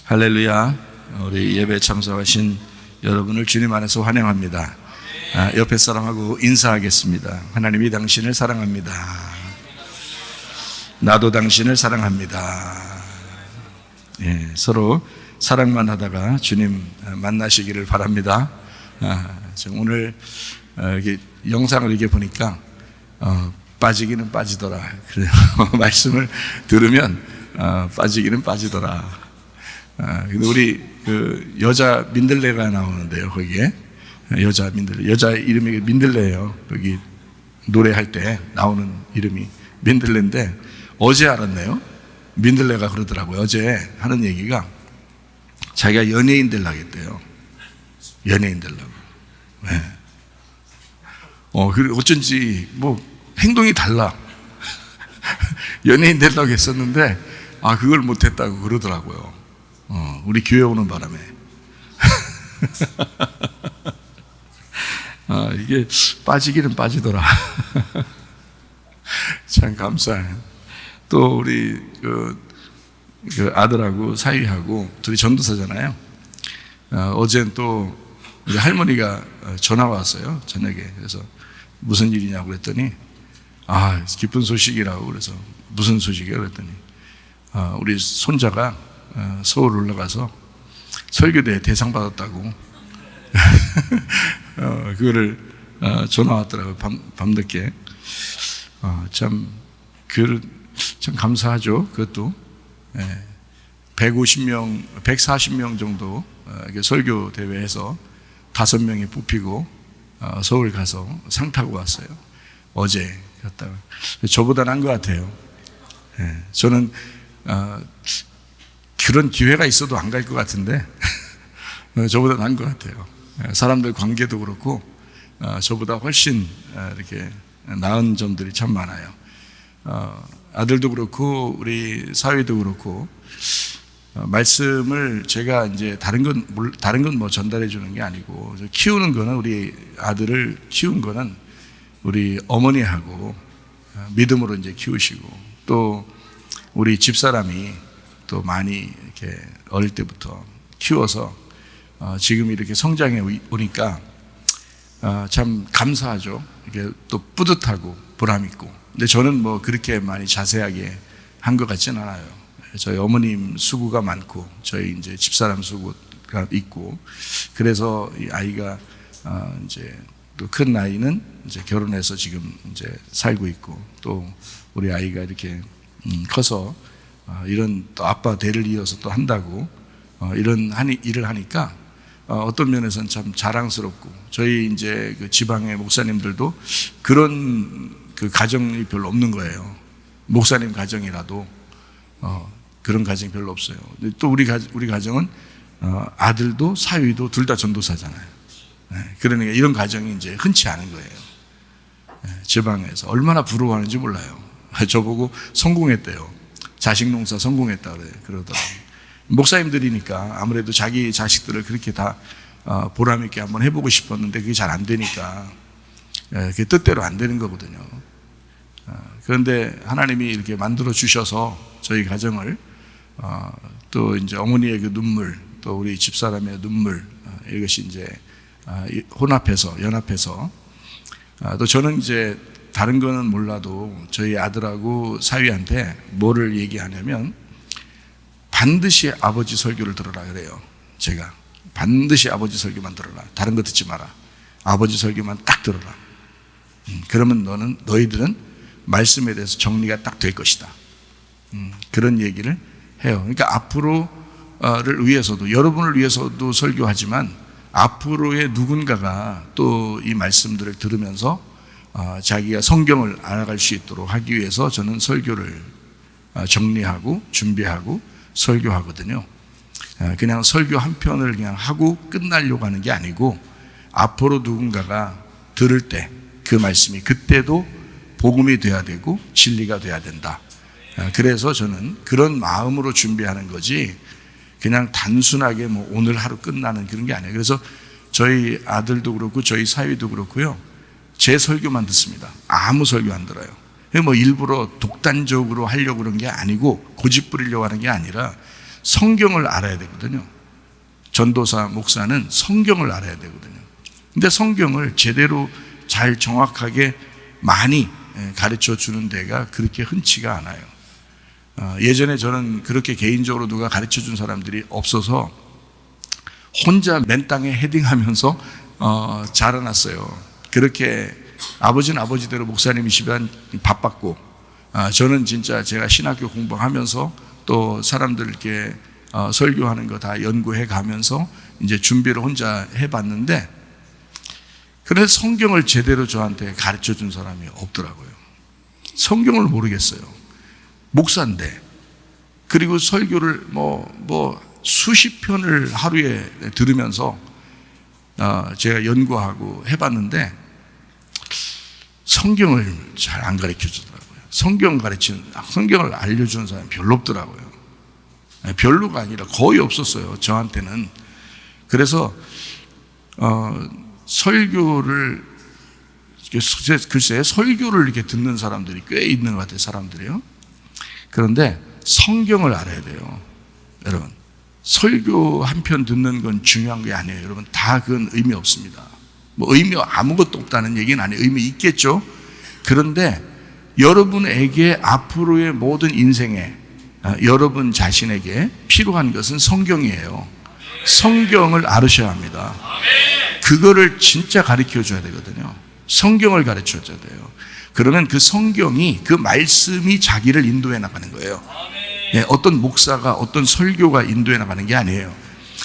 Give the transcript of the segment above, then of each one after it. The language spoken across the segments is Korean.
할렐루야. 우리 예배 참석하신 여러분을 주님 안에서 환영합니다. 옆에 사람하고 인사하겠습니다. 하나님이 당신을 사랑합니다. 나도 당신을 사랑합니다. 서로 사랑만 하다가 주님 만나시기를 바랍니다. 오늘 이렇게 영상을 이렇게 보니까 빠지기는 빠지더라. 그래요. 말씀을 들으면 빠지기는 빠지더라. 근데 우리 그 여자 민들레가 나오는데요. 거기에 여자 민들레, 여자 이름이 민들레예요. 여기 노래할 때 나오는 이름이 민들레인데 어제 알았네요. 민들레가 그러더라고요. 어제 하는 얘기가 자기가 연예인 되려고 했대요. 연예인 되려고. 네. 그리고 어쩐지 뭐 행동이 달라. 연예인 되려고 했었는데 그걸 못했다고 그러더라고요. 우리 교회 오는 바람에. 이게 빠지기는 빠지더라. 참 감사해요. 또 우리 그 아들하고 사위하고 둘이 전도사잖아요. 어제는 또 우리 할머니가 전화 왔어요. 저녁에. 그래서 무슨 일이냐고 그랬더니 기쁜 소식이라고. 그래서 무슨 소식이야 그랬더니 우리 손자가 서울 올라가서 설교대회 대상 받았다고. 그거를 전화 왔더라고요. 밤늦게. 참 감사하죠. 그것도 150명, 140명 정도 설교 대회에서 5명이 뽑히고 서울 가서 상 타고 왔어요. 어제 갔다가. 저보다 난 것 같아요. 저는 그런 기회가 있어도 안 갈 것 같은데 저보다 나은 것 같아요. 사람들 관계도 그렇고 저보다 훨씬 이렇게 나은 점들이 참 많아요. 아들도 그렇고 우리 사위도 그렇고 말씀을 제가 이제 다른 건 뭐 전달해 주는 게 아니고 키우는 거는, 우리 아들을 키운 거는 우리 어머니하고 믿음으로 이제 키우시고, 또 우리 집사람이 또 많이 이렇게 어릴 때부터 키워서 지금 이렇게 성장해 오니까 참 감사하죠. 이게 또 뿌듯하고 보람있고. 근데 저는 뭐 그렇게 많이 자세하게 한 것 같진 않아요. 저희 어머님 수고가 많고 저희 이제 집사람 수고가 있고, 그래서 이 아이가 이제 또 큰 나이는 이제 결혼해서 지금 이제 살고 있고, 또 우리 아이가 이렇게 커서 이런 또 아빠 대를 이어서 또 한다고 이런 일을 하니까 어떤 면에서는 참 자랑스럽고, 저희 이제 그 지방의 목사님들도 그런 그 가정이 별로 없는 거예요. 목사님 가정이라도 그런 가정이 별로 없어요. 또 우리 가정은 아들도 사위도 둘 다 전도사잖아요. 그러니까 이런 가정이 이제 흔치 않은 거예요. 지방에서 얼마나 부러워하는지 몰라요. 저보고 성공했대요. 자식 농사 성공했다 그러더라고요. 목사님들이니까 아무래도 자기 자식들을 그렇게 다 보람 있게 한번 해보고 싶었는데 그게 잘 안 되니까 그게 뜻대로 안 되는 거거든요. 그런데 하나님이 이렇게 만들어 주셔서 저희 가정을 또 이제 어머니의 그 눈물, 또 우리 집사람의 눈물, 이것이 이제 연합해서 또 저는 이제 다른 거는 몰라도 저희 아들하고 사위한테 뭐를 얘기하냐면 반드시 아버지 설교를 들어라 그래요. 제가 반드시 아버지 설교만 들어라. 다른 거 듣지 마라. 아버지 설교만 딱 들어라. 그러면 너희들은 말씀에 대해서 정리가 딱 될 것이다. 그런 얘기를 해요. 그러니까 앞으로를 위해서도, 여러분을 위해서도 설교하지만 앞으로의 누군가가 또 이 말씀들을 들으면서 자기가 성경을 알아갈 수 있도록 하기 위해서 저는 설교를 정리하고 준비하고 설교하거든요. 그냥 설교 한 편을 그냥 하고 끝나려고 하는 게 아니고, 앞으로 누군가가 들을 때 그 말씀이 그때도 복음이 돼야 되고 진리가 돼야 된다. 그래서 저는 그런 마음으로 준비하는 거지 그냥 단순하게 뭐 오늘 하루 끝나는 그런 게 아니에요. 그래서 저희 아들도 그렇고 저희 사위도 그렇고요, 제 설교만 듣습니다. 아무 설교 안 들어요. 뭐 일부러 독단적으로 하려고 그런 게 아니고 고집 부리려고 하는 게 아니라 성경을 알아야 되거든요. 전도사, 목사는 성경을 알아야 되거든요. 근데 성경을 제대로 잘 정확하게 많이 가르쳐 주는 데가 그렇게 흔치가 않아요. 예전에 저는 그렇게 개인적으로 누가 가르쳐 준 사람들이 없어서 혼자 맨 땅에 헤딩하면서 자라났어요. 그렇게 아버지는 아버지대로 목사님이시면 바빴고, 저는 진짜 제가 신학교 공부하면서 또 사람들 이렇게 설교하는 거 다 연구해 가면서 이제 준비를 혼자 해봤는데, 그래서 성경을 제대로 저한테 가르쳐 준 사람이 없더라고요. 성경을 모르겠어요. 목사인데. 그리고 설교를 수십 편을 하루에 들으면서 제가 연구하고 해봤는데 성경을 잘 안 가르쳐 주더라고요. 성경을 알려주는 사람이 별로 없더라고요. 별로가 아니라 거의 없었어요, 저한테는. 그래서 설교를, 글쎄 설교를 이렇게 듣는 사람들이 꽤 있는 것 같아요, 사람들이요. 그런데 성경을 알아야 돼요. 여러분, 설교 한 편 듣는 건 중요한 게 아니에요. 여러분, 다 그건 의미 없습니다. 의미 아무것도 없다는 얘기는 아니에요. 의미 있겠죠. 그런데 여러분에게 앞으로의 모든 인생에, 여러분 자신에게 필요한 것은 성경이에요. 성경을 알으셔야 합니다. 그거를 진짜 가르쳐 줘야 되거든요. 성경을 가르쳐 줘야 돼요. 그러면 그 성경이, 그 말씀이 자기를 인도해 나가는 거예요. 어떤 목사가, 어떤 설교가 인도해 나가는 게 아니에요.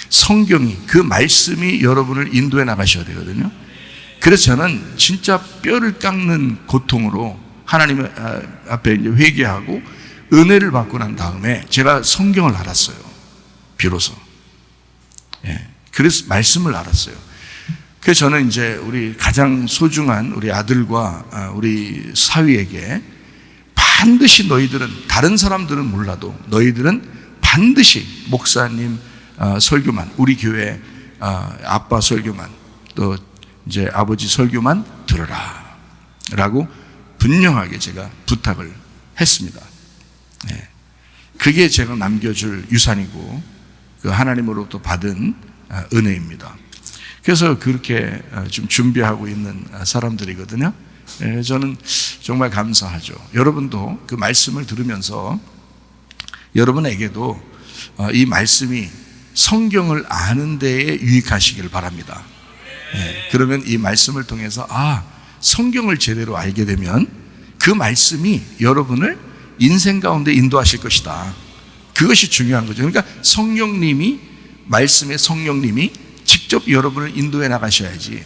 성경이, 그 말씀이 여러분을 인도해 나가셔야 되거든요. 그래서 저는 진짜 뼈를 깎는 고통으로 하나님 앞에 이제 회개하고 은혜를 받고 난 다음에 제가 성경을 알았어요. 비로소. 그래서 말씀을 알았어요. 그래서 저는 이제 우리 가장 소중한 우리 아들과 우리 사위에게 반드시 너희들은, 다른 사람들은 몰라도 너희들은 반드시 목사님 설교만, 우리 교회 아빠 설교만, 또 이제 아버지 설교만 들어라 라고 분명하게 제가 부탁을 했습니다. 그게 제가 남겨줄 유산이고 그 하나님으로부터 받은 은혜입니다. 그래서 그렇게 좀 준비하고 있는 사람들이거든요. 저는 정말 감사하죠. 여러분도 그 말씀을 들으면서 여러분에게도 이 말씀이 성경을 아는 데에 유익하시기를 바랍니다. 그러면 이 말씀을 통해서 성경을 제대로 알게 되면 그 말씀이 여러분을 인생 가운데 인도하실 것이다. 그것이 중요한 거죠. 그러니까 성령님이, 말씀의 성령님이 직접 여러분을 인도해 나가셔야지,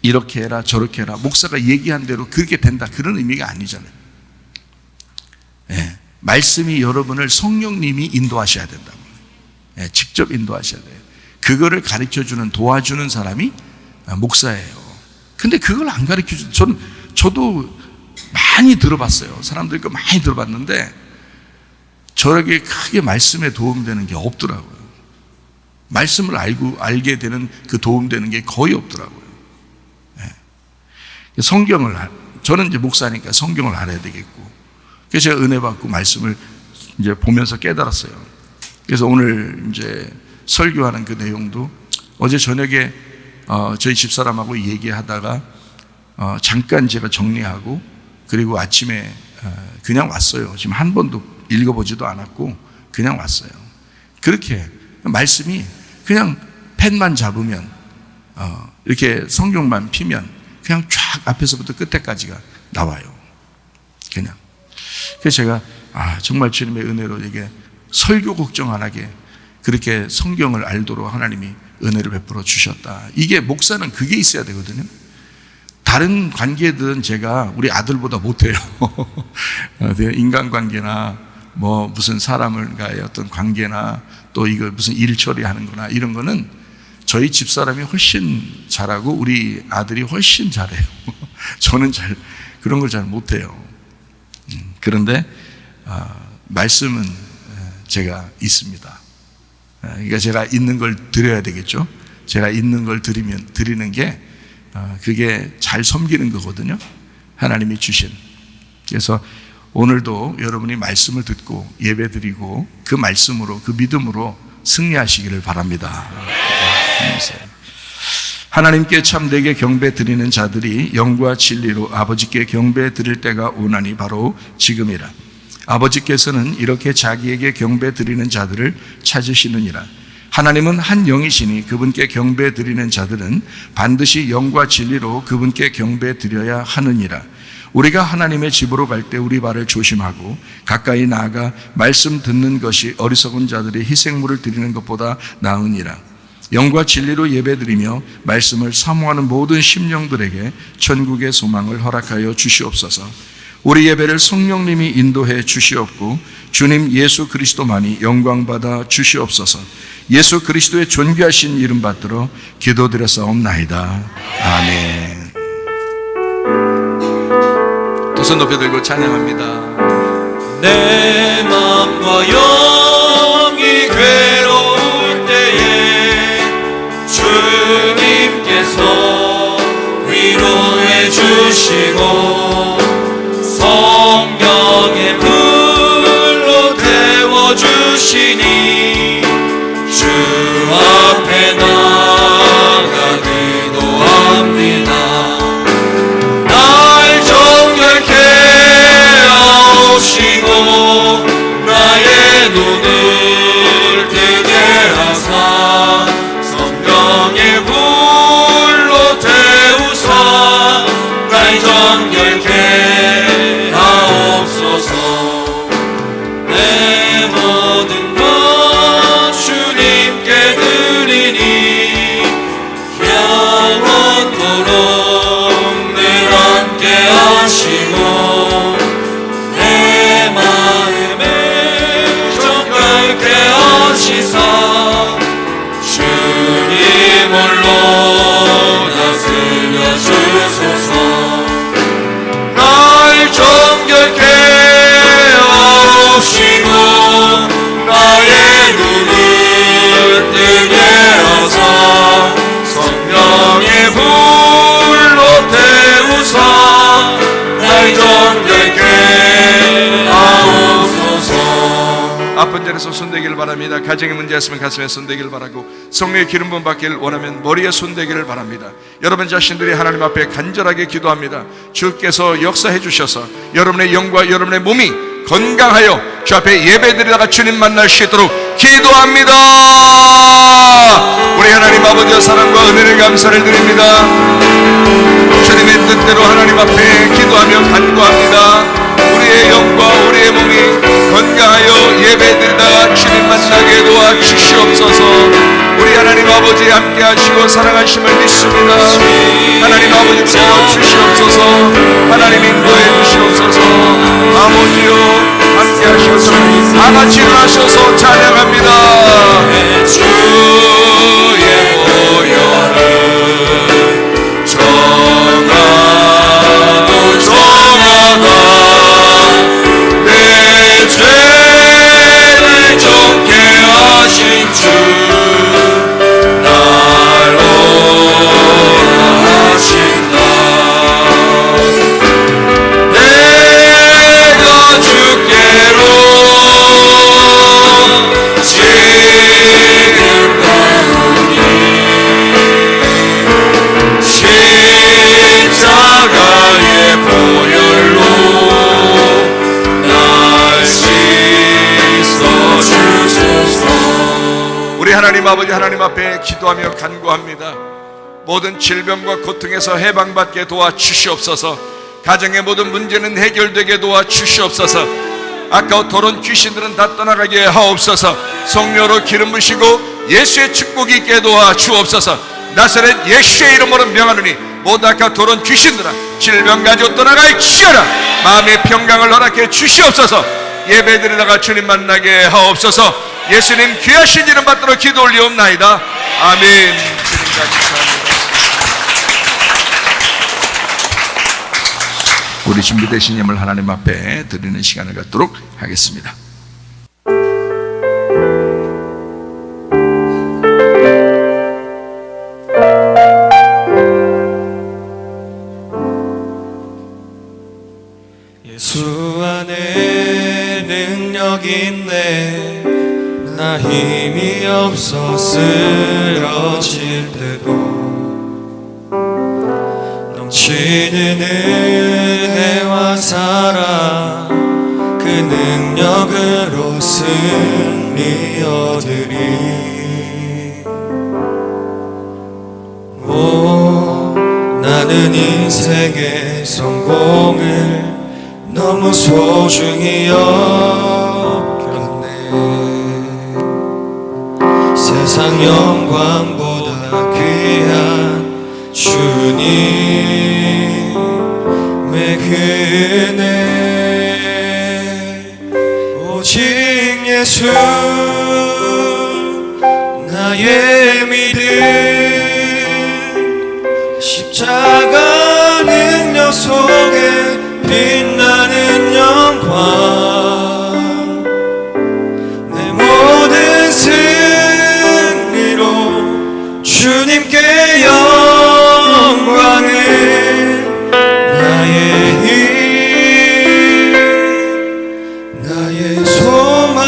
이렇게 해라 저렇게 해라 목사가 얘기한 대로 그렇게 된다, 그런 의미가 아니잖아요. 말씀이 여러분을 성령님이 인도하셔야 된다고. 직접 인도하셔야 돼요. 그거를 가르쳐주는, 도와주는 사람이 목사예요. 근데 그걸 안 가르쳐주는, 저도 많이 들어봤어요. 사람들 거 많이 들어봤는데 저에게 크게 말씀에 도움되는 게 없더라고요. 말씀을 알게 되는 그 도움되는 게 거의 없더라고요. 성경을, 저는 이제 목사니까 성경을 알아야 되겠고, 그래서 제가 은혜 받고 말씀을 이제 보면서 깨달았어요. 그래서 오늘 이제 설교하는 그 내용도 어제 저녁에 저희 집사람하고 얘기하다가 잠깐 제가 정리하고, 그리고 아침에 그냥 왔어요. 지금 한 번도 읽어보지도 않았고 그냥 왔어요. 그렇게 말씀이 그냥 펜만 잡으면, 이렇게 성경만 피면 그냥 쫙 앞에서부터 끝에까지가 나와요. 그냥. 그래서 제가 정말 주님의 은혜로 이게 설교 걱정 안 하게 그렇게 성경을 알도록 하나님이 은혜를 베풀어 주셨다. 이게 목사는 그게 있어야 되거든요. 다른 관계들은 제가 우리 아들보다 못해요. 인간관계나 무슨 사람과의 어떤 관계나 또 이거 무슨 일 처리하는 거나 이런 거는 저희 집사람이 훨씬 잘하고 우리 아들이 훨씬 잘해요. 저는 그런 걸 잘 못해요. 그런데 말씀은 제가 있습니다. 그러니까 제가 있는 걸 드려야 되겠죠. 제가 있는 걸 드리는 게 그게 잘 섬기는 거거든요. 하나님이 주신. 그래서 오늘도 여러분이 말씀을 듣고 예배드리고 그 말씀으로, 그 믿음으로 승리하시기를 바랍니다. 하나님께 참되게 경배 드리는 자들이 영과 진리로 아버지께 경배 드릴 때가 오나니 바로 지금이라. 아버지께서는 이렇게 자기에게 경배 드리는 자들을 찾으시느니라. 하나님은 한 영이시니 그분께 경배 드리는 자들은 반드시 영과 진리로 그분께 경배 드려야 하느니라. 우리가 하나님의 집으로 갈 때 우리 발을 조심하고 가까이 나아가 말씀 듣는 것이 어리석은 자들의 희생물을 드리는 것보다 나으니라. 영과 진리로 예배드리며 말씀을 사모하는 모든 심령들에게 천국의 소망을 허락하여 주시옵소서. 우리 예배를 성령님이 인도해 주시옵고 주님 예수 그리스도만이 영광받아 주시옵소서. 예수 그리스도의 존귀하신 이름 받들어 기도드렸사옵나이다. 아멘. 두 손 높여 들고 찬양합니다. 내 맘과 영이 괴로울 때에 주님께서 위로해 주시고 성령의 불로 태워주시니 주 앞에 나가 기도합니다. 날 정결케 하시고 나의 눈을 뜨게 하사 성령의 불로 태우사 날 정결케 하옵소서. 내 모든 것 주님께 드리니 영원토록 늘 함께 하시고 내 마음에 정결케 하시사 주님 홀로 다스려 주소서. 날 정결케 하시고 나의 눈을 뜨게 하사 성령의 불로 태우사 날 정결케 하옵소서. 아픈 자리에서 손대기를 바랍니다. 가정에 문제 있으면 가슴에 손대기를 바라고 성령의 기름 부음 받기를 원하면 머리에 손대기를 바랍니다. 여러분 자신들이 하나님 앞에 간절하게 기도합니다. 주께서 역사해 주셔서 여러분의 영과 여러분의 몸이 건강하여 주 앞에 예배드리다가 주님 만날 수 있도록 기도합니다. 우리 하나님 아버지의 사랑과 은혜를 감사를 드립니다. 주님의 뜻대로 하나님 앞에 기도하며 간구합니다. 우리의 영과 우리의 몸이 건강하여 예배드리다가 주님 만나게 도와주시옵소서. 우리 하나님 아버지 함께 하시고 사랑하심을 믿습니다. 하나님 아버지 도와주시옵소서. 하나님 인도해 주시옵소서. 아버지여 함께 하셔서 다같이 일어나셔서 찬양합니다. 주의 보혈을 정하고 정하다 내 죄를 정케 하신 주 날로 하신다. 내가 주께로 지금 가오니 십자가의 보혈로 날 씻어 주소서. 우리 하나님 아버지 하나님 앞에 기도하며 간구합니다. 모든 질병과 고통에서 해방받게 도와주시옵소서. 가정의 모든 문제는 해결되게 도와주시옵소서. 아까우토록 귀신들은 다 떠나가게 하옵소서. 성령으로 기름 부시고 예수의 축복이 있게 도와주옵소서. 나사렛 예수의 이름으로 명하노니 모든 아까우토록 귀신들아 질병 가지고 떠나갈지어다. 마음의 평강을 허락해 주시옵소서. 예배드리다가 주님 만나게 하옵소서. 예수님 귀하신 이름 받들어 기도 올리옵나이다. 아멘. 주님 감사합니다. 우리 준비되신 예물 하나님 앞에 드리는 시간을 갖도록 하겠습니다. 예수 안에 힘이 없어 쓰러질 때도 넘치는 은혜와 사랑 그 능력으로 승리 얻으리. 오, 나는 인생의 성공을 너무 소중히 여겼네. 세상 영광보다 귀한 주님의 그 은혜, 오직 예수 나의 믿음, 십자가 능력 속에 빛나는 영광, 내 모든 승리로 주님께 영광을, 나의 힘, 나의 소망,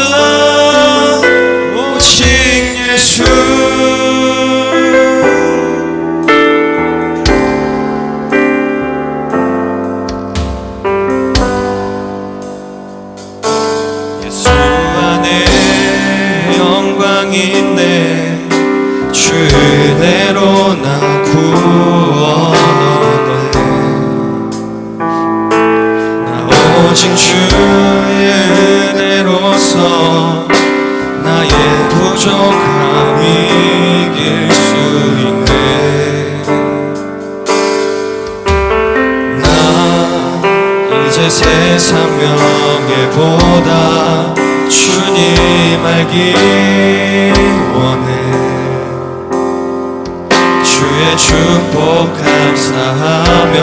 오직 예수. 있네. 주 은혜로 나 구원하네. 나 오직 주의 은혜로서 나의 부족함 이길 수 있네. 나 이제 세상 명예보다 주님 알기 원해. 주의 축복 감사하며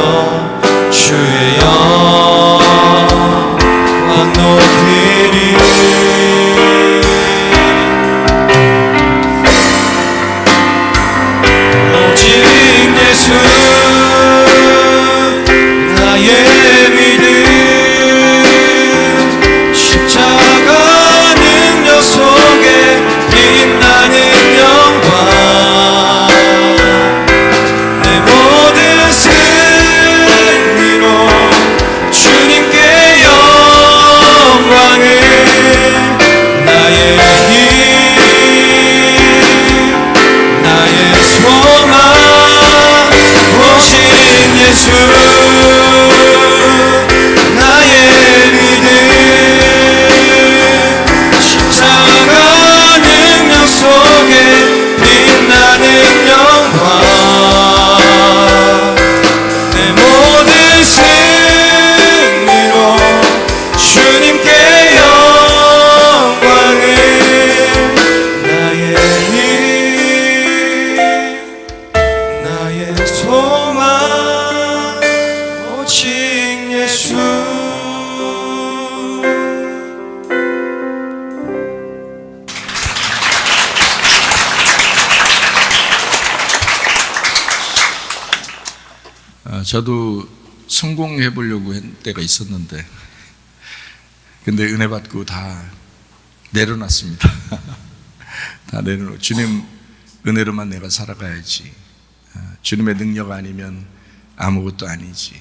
주의 영광 높이리. 오직 예수 나의 믿음, 십자가 속에 빛나는 영광, 내 모든 승리로 주님께 영광을, 나의 힘, 나의 소망, 오직 예수 나의 믿음, 속에 빛나는 영광, 내 모든 승리로 주님께 영광을, 나의 힘, 나의 소망, 오직 예수. 저도 성공해 보려고 한 때가 있었는데, 근데 은혜 받고 다 내려놨습니다. 다 내려놓고 주님 은혜로만 내가 살아가야지. 주님의 능력 아니면 아무것도 아니지.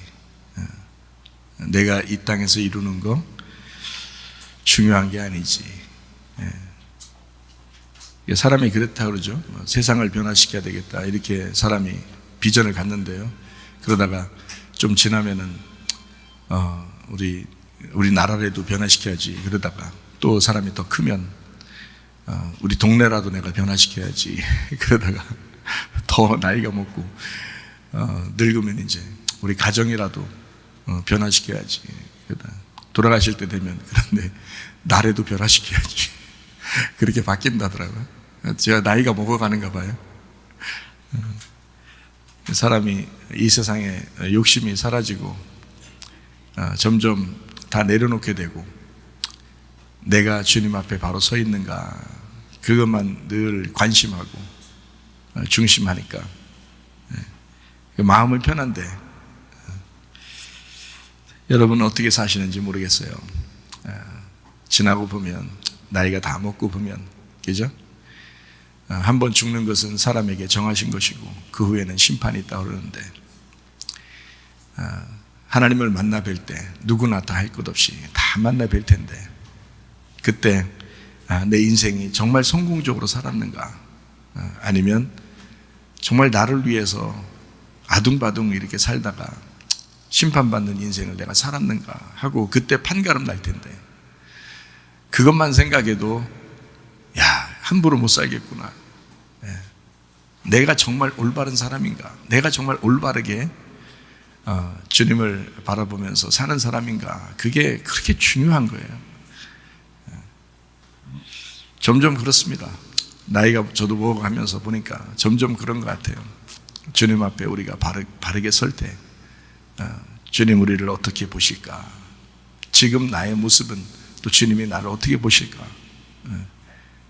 내가 이 땅에서 이루는 거 중요한 게 아니지. 사람이 그렇다 그러죠. 세상을 변화시켜야 되겠다 이렇게 사람이 비전을 갖는데요. 그러다가 좀 지나면은 우리 나라라도 변화시켜야지. 그러다가 또 사람이 더 크면 우리 동네라도 내가 변화시켜야지. 그러다가 더 나이가 먹고 늙으면 이제 우리 가정이라도 변화시켜야지. 그러다 돌아가실 때 되면 그런데 나라도 변화시켜야지. 그렇게 바뀐다더라고요. 제가 나이가 먹어가는가 봐요. 사람이 이 세상에 욕심이 사라지고 점점 다 내려놓게 되고, 내가 주님 앞에 바로 서 있는가 그것만 늘 관심하고 중심하니까 마음은 편한데, 여러분은 어떻게 사시는지 모르겠어요. 지나고 보면, 나이가 다 먹고 보면 그죠? 한 번 죽는 것은 사람에게 정하신 것이고 그 후에는 심판이 있다고 그러는데, 하나님을 만나 뵐 때 누구나 다 할 것 없이 다 만나 뵐 텐데, 그때 내 인생이 정말 성공적으로 살았는가, 아니면 정말 나를 위해서 아둥바둥 이렇게 살다가 심판받는 인생을 내가 살았는가 하고 그때 판가름 날 텐데, 그것만 생각해도 야, 함부로 못 살겠구나, 내가 정말 올바른 사람인가, 내가 정말 올바르게 주님을 바라보면서 사는 사람인가, 그게 그렇게 중요한 거예요. 점점 그렇습니다. 나이가 저도 먹어가면서 보니까 점점 그런 것 같아요. 주님 앞에 우리가 바르게 설 때 주님 우리를 어떻게 보실까, 지금 나의 모습은 또 주님이 나를 어떻게 보실까,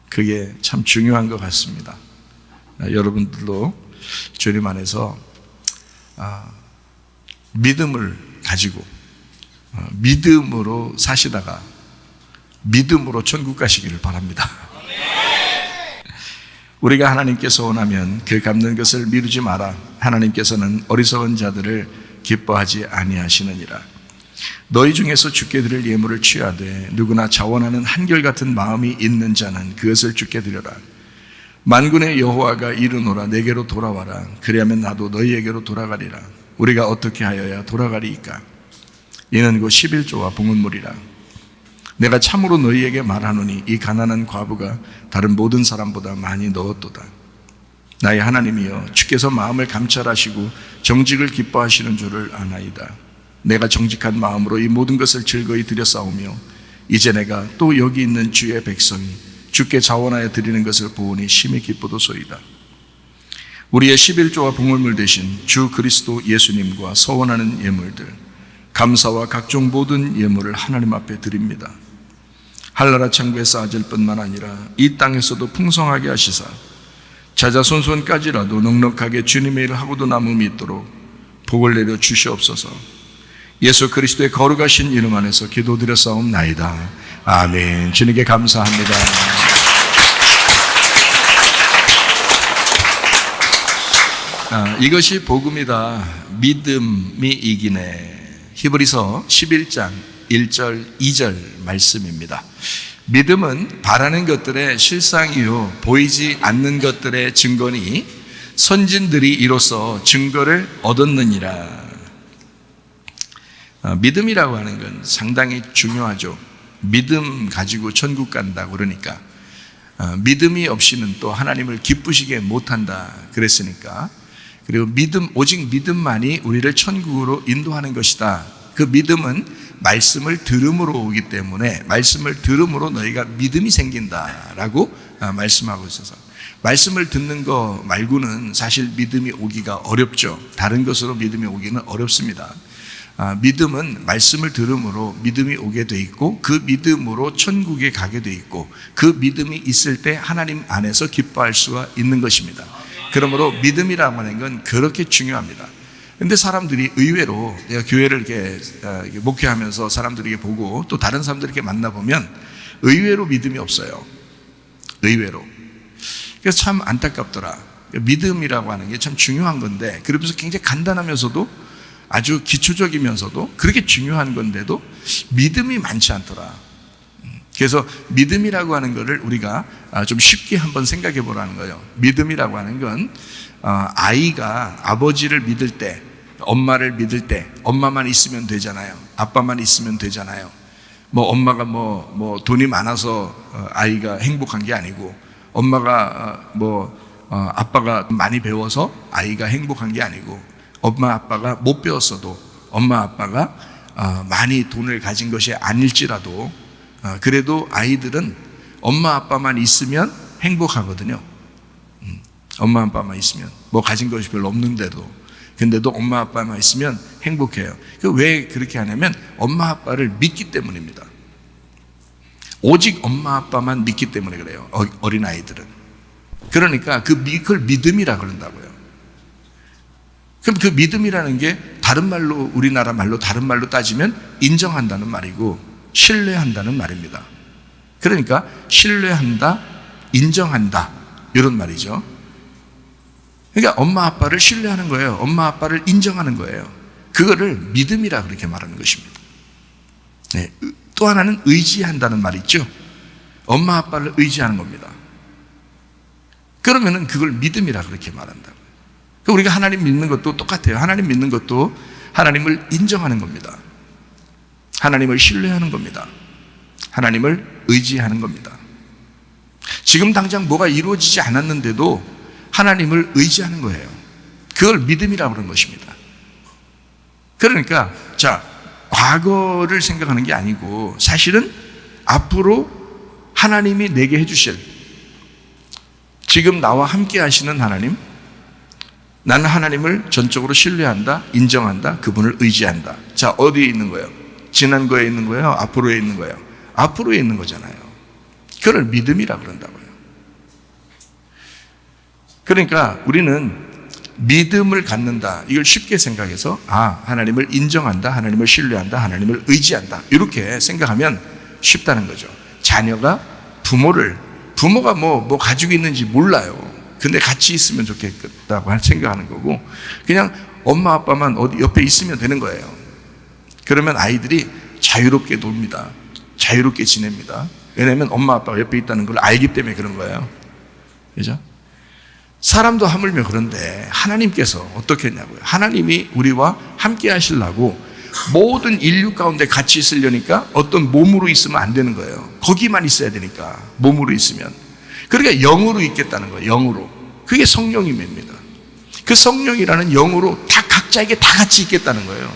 그게 참 중요한 것 같습니다. 여러분들도 주님 안에서 믿음을 가지고 믿음으로 사시다가 믿음으로 천국 가시기를 바랍니다. 우리가 하나님께서 원하면 그 갚는 것을 미루지 마라. 하나님께서는 어리석은 자들을 기뻐하지 아니하시느니라. 너희 중에서 주께 드릴 예물을 취하되 누구나 자원하는 한결같은 마음이 있는 자는 그것을 주께 드려라. 만군의 여호와가 이르노라. 내게로 돌아와라. 그리하면 나도 너희에게로 돌아가리라. 우리가 어떻게 하여야 돌아가리이까? 이는 곧 11조와 봉헌물이라. 내가 참으로 너희에게 말하노니 이 가난한 과부가 다른 모든 사람보다 많이 넣었도다. 나의 하나님이여, 주께서 마음을 감찰하시고 정직을 기뻐하시는 줄을 아나이다. 내가 정직한 마음으로 이 모든 것을 즐거이 드렸사오며 이제 내가 또 여기 있는 주의 백성이 주께 자원하여 드리는 것을 보오니 심히 기쁘도소이다. 우리의 11조와 봉헌물 대신 주 그리스도 예수님과 서원하는 예물들, 감사와 각종 모든 예물을 하나님 앞에 드립니다. 한나라 창고에 쌓아질 뿐만 아니라 이 땅에서도 풍성하게 하시사 자자손손까지라도 넉넉하게 주님의 일을 하고도 남음이 있도록 복을 내려 주시옵소서. 예수 그리스도의 거룩하신 이름 안에서 기도드렸사옵나이다. 아멘. 주님께 감사합니다. 이것이 복음이다. 믿음이 이기네. 히브리서 11장 1절 2절 말씀입니다. 믿음은 바라는 것들의 실상이요 보이지 않는 것들의 증거니 선진들이 이로써 증거를 얻었느니라. 믿음이라고 하는 건 상당히 중요하죠. 믿음 가지고 천국 간다 그러니까 믿음이 없이는 또 하나님을 기쁘시게 못한다 그랬으니까, 그리고 오직 믿음만이 우리를 천국으로 인도하는 것이다. 그 믿음은 말씀을 들음으로 오기 때문에 말씀을 들음으로 너희가 믿음이 생긴다라고 말씀하고 있어서, 말씀을 듣는 거 말고는 사실 믿음이 오기가 어렵죠. 다른 것으로 믿음이 오기는 어렵습니다. 믿음은 말씀을 들음으로 믿음이 오게 돼 있고 그 믿음으로 천국에 가게 돼 있고 그 믿음이 있을 때 하나님 안에서 기뻐할 수가 있는 것입니다. 그러므로 믿음이라고 하는 건 그렇게 중요합니다. 근데 사람들이 의외로, 내가 교회를 이렇게 목회하면서 사람들에게 보고 또 다른 사람들에게 만나보면 의외로 믿음이 없어요. 의외로. 그래서 참 안타깝더라. 믿음이라고 하는 게 참 중요한 건데, 그러면서 굉장히 간단하면서도 아주 기초적이면서도 그렇게 중요한 건데도 믿음이 많지 않더라. 그래서 믿음이라고 하는 것을 우리가 좀 쉽게 한번 생각해 보라는 거예요. 믿음이라고 하는 건 아이가 아버지를 믿을 때, 엄마를 믿을 때, 엄마만 있으면 되잖아요. 아빠만 있으면 되잖아요. 엄마가 돈이 많아서 아이가 행복한 게 아니고, 엄마가 아빠가 많이 배워서 아이가 행복한 게 아니고, 엄마 아빠가 못 배웠어도 엄마 아빠가 많이 돈을 가진 것이 아닐지라도 그래도 아이들은 엄마 아빠만 있으면 행복하거든요. 엄마 아빠만 있으면 가진 것이 별로 없는데도, 근데도 엄마 아빠만 있으면 행복해요. 왜 그렇게 하냐면 엄마 아빠를 믿기 때문입니다. 오직 엄마 아빠만 믿기 때문에 그래요. 어린아이들은. 그러니까 그걸 믿음이라 그런다고요. 그럼 그 믿음이라는 게 다른 말로, 우리나라 말로 다른 말로 따지면 인정한다는 말이고 신뢰한다는 말입니다. 그러니까 신뢰한다, 인정한다, 이런 말이죠. 그러니까 엄마 아빠를 신뢰하는 거예요. 엄마 아빠를 인정하는 거예요. 그거를 믿음이라 그렇게 말하는 것입니다. 네. 또 하나는 의지한다는 말이 있죠. 엄마 아빠를 의지하는 겁니다. 그러면은 그걸 믿음이라 그렇게 말한다고요. 그러니까 우리가 하나님 믿는 것도 똑같아요. 하나님 믿는 것도 하나님을 인정하는 겁니다. 하나님을 신뢰하는 겁니다. 하나님을 의지하는 겁니다. 지금 당장 뭐가 이루어지지 않았는데도 하나님을 의지하는 거예요. 그걸 믿음이라고 그러는 것입니다. 그러니까 자, 과거를 생각하는 게 아니고 사실은 앞으로 하나님이 내게 해주실, 지금 나와 함께 하시는 하나님, 나는 하나님을 전적으로 신뢰한다, 인정한다, 그분을 의지한다. 자, 어디에 있는 거예요? 지난 거에 있는 거예요? 앞으로에 있는 거예요? 앞으로에 있는 거잖아요. 그걸 믿음이라 그런다고요. 그러니까 우리는 믿음을 갖는다, 이걸 쉽게 생각해서 하나님을 인정한다, 하나님을 신뢰한다, 하나님을 의지한다, 이렇게 생각하면 쉽다는 거죠. 자녀가 부모가 뭐 가지고 있는지 몰라요. 근데 같이 있으면 좋겠다고 생각하는 거고, 그냥 엄마 아빠만 어디 옆에 있으면 되는 거예요. 그러면 아이들이 자유롭게 놉니다. 자유롭게 지냅니다. 왜냐하면 엄마 아빠가 옆에 있다는 걸 알기 때문에 그런 거예요. 그죠? 사람도 하물며 그런데 하나님께서 어떻게 했냐고요. 하나님이 우리와 함께 하시려고 모든 인류 가운데 같이 있으려니까 어떤 몸으로 있으면 안 되는 거예요. 거기만 있어야 되니까, 몸으로 있으면. 그러니까 영으로 있겠다는 거예요. 영으로. 그게 성령님입니다. 그 성령이라는 영으로 다 각자에게 다 같이 있겠다는 거예요.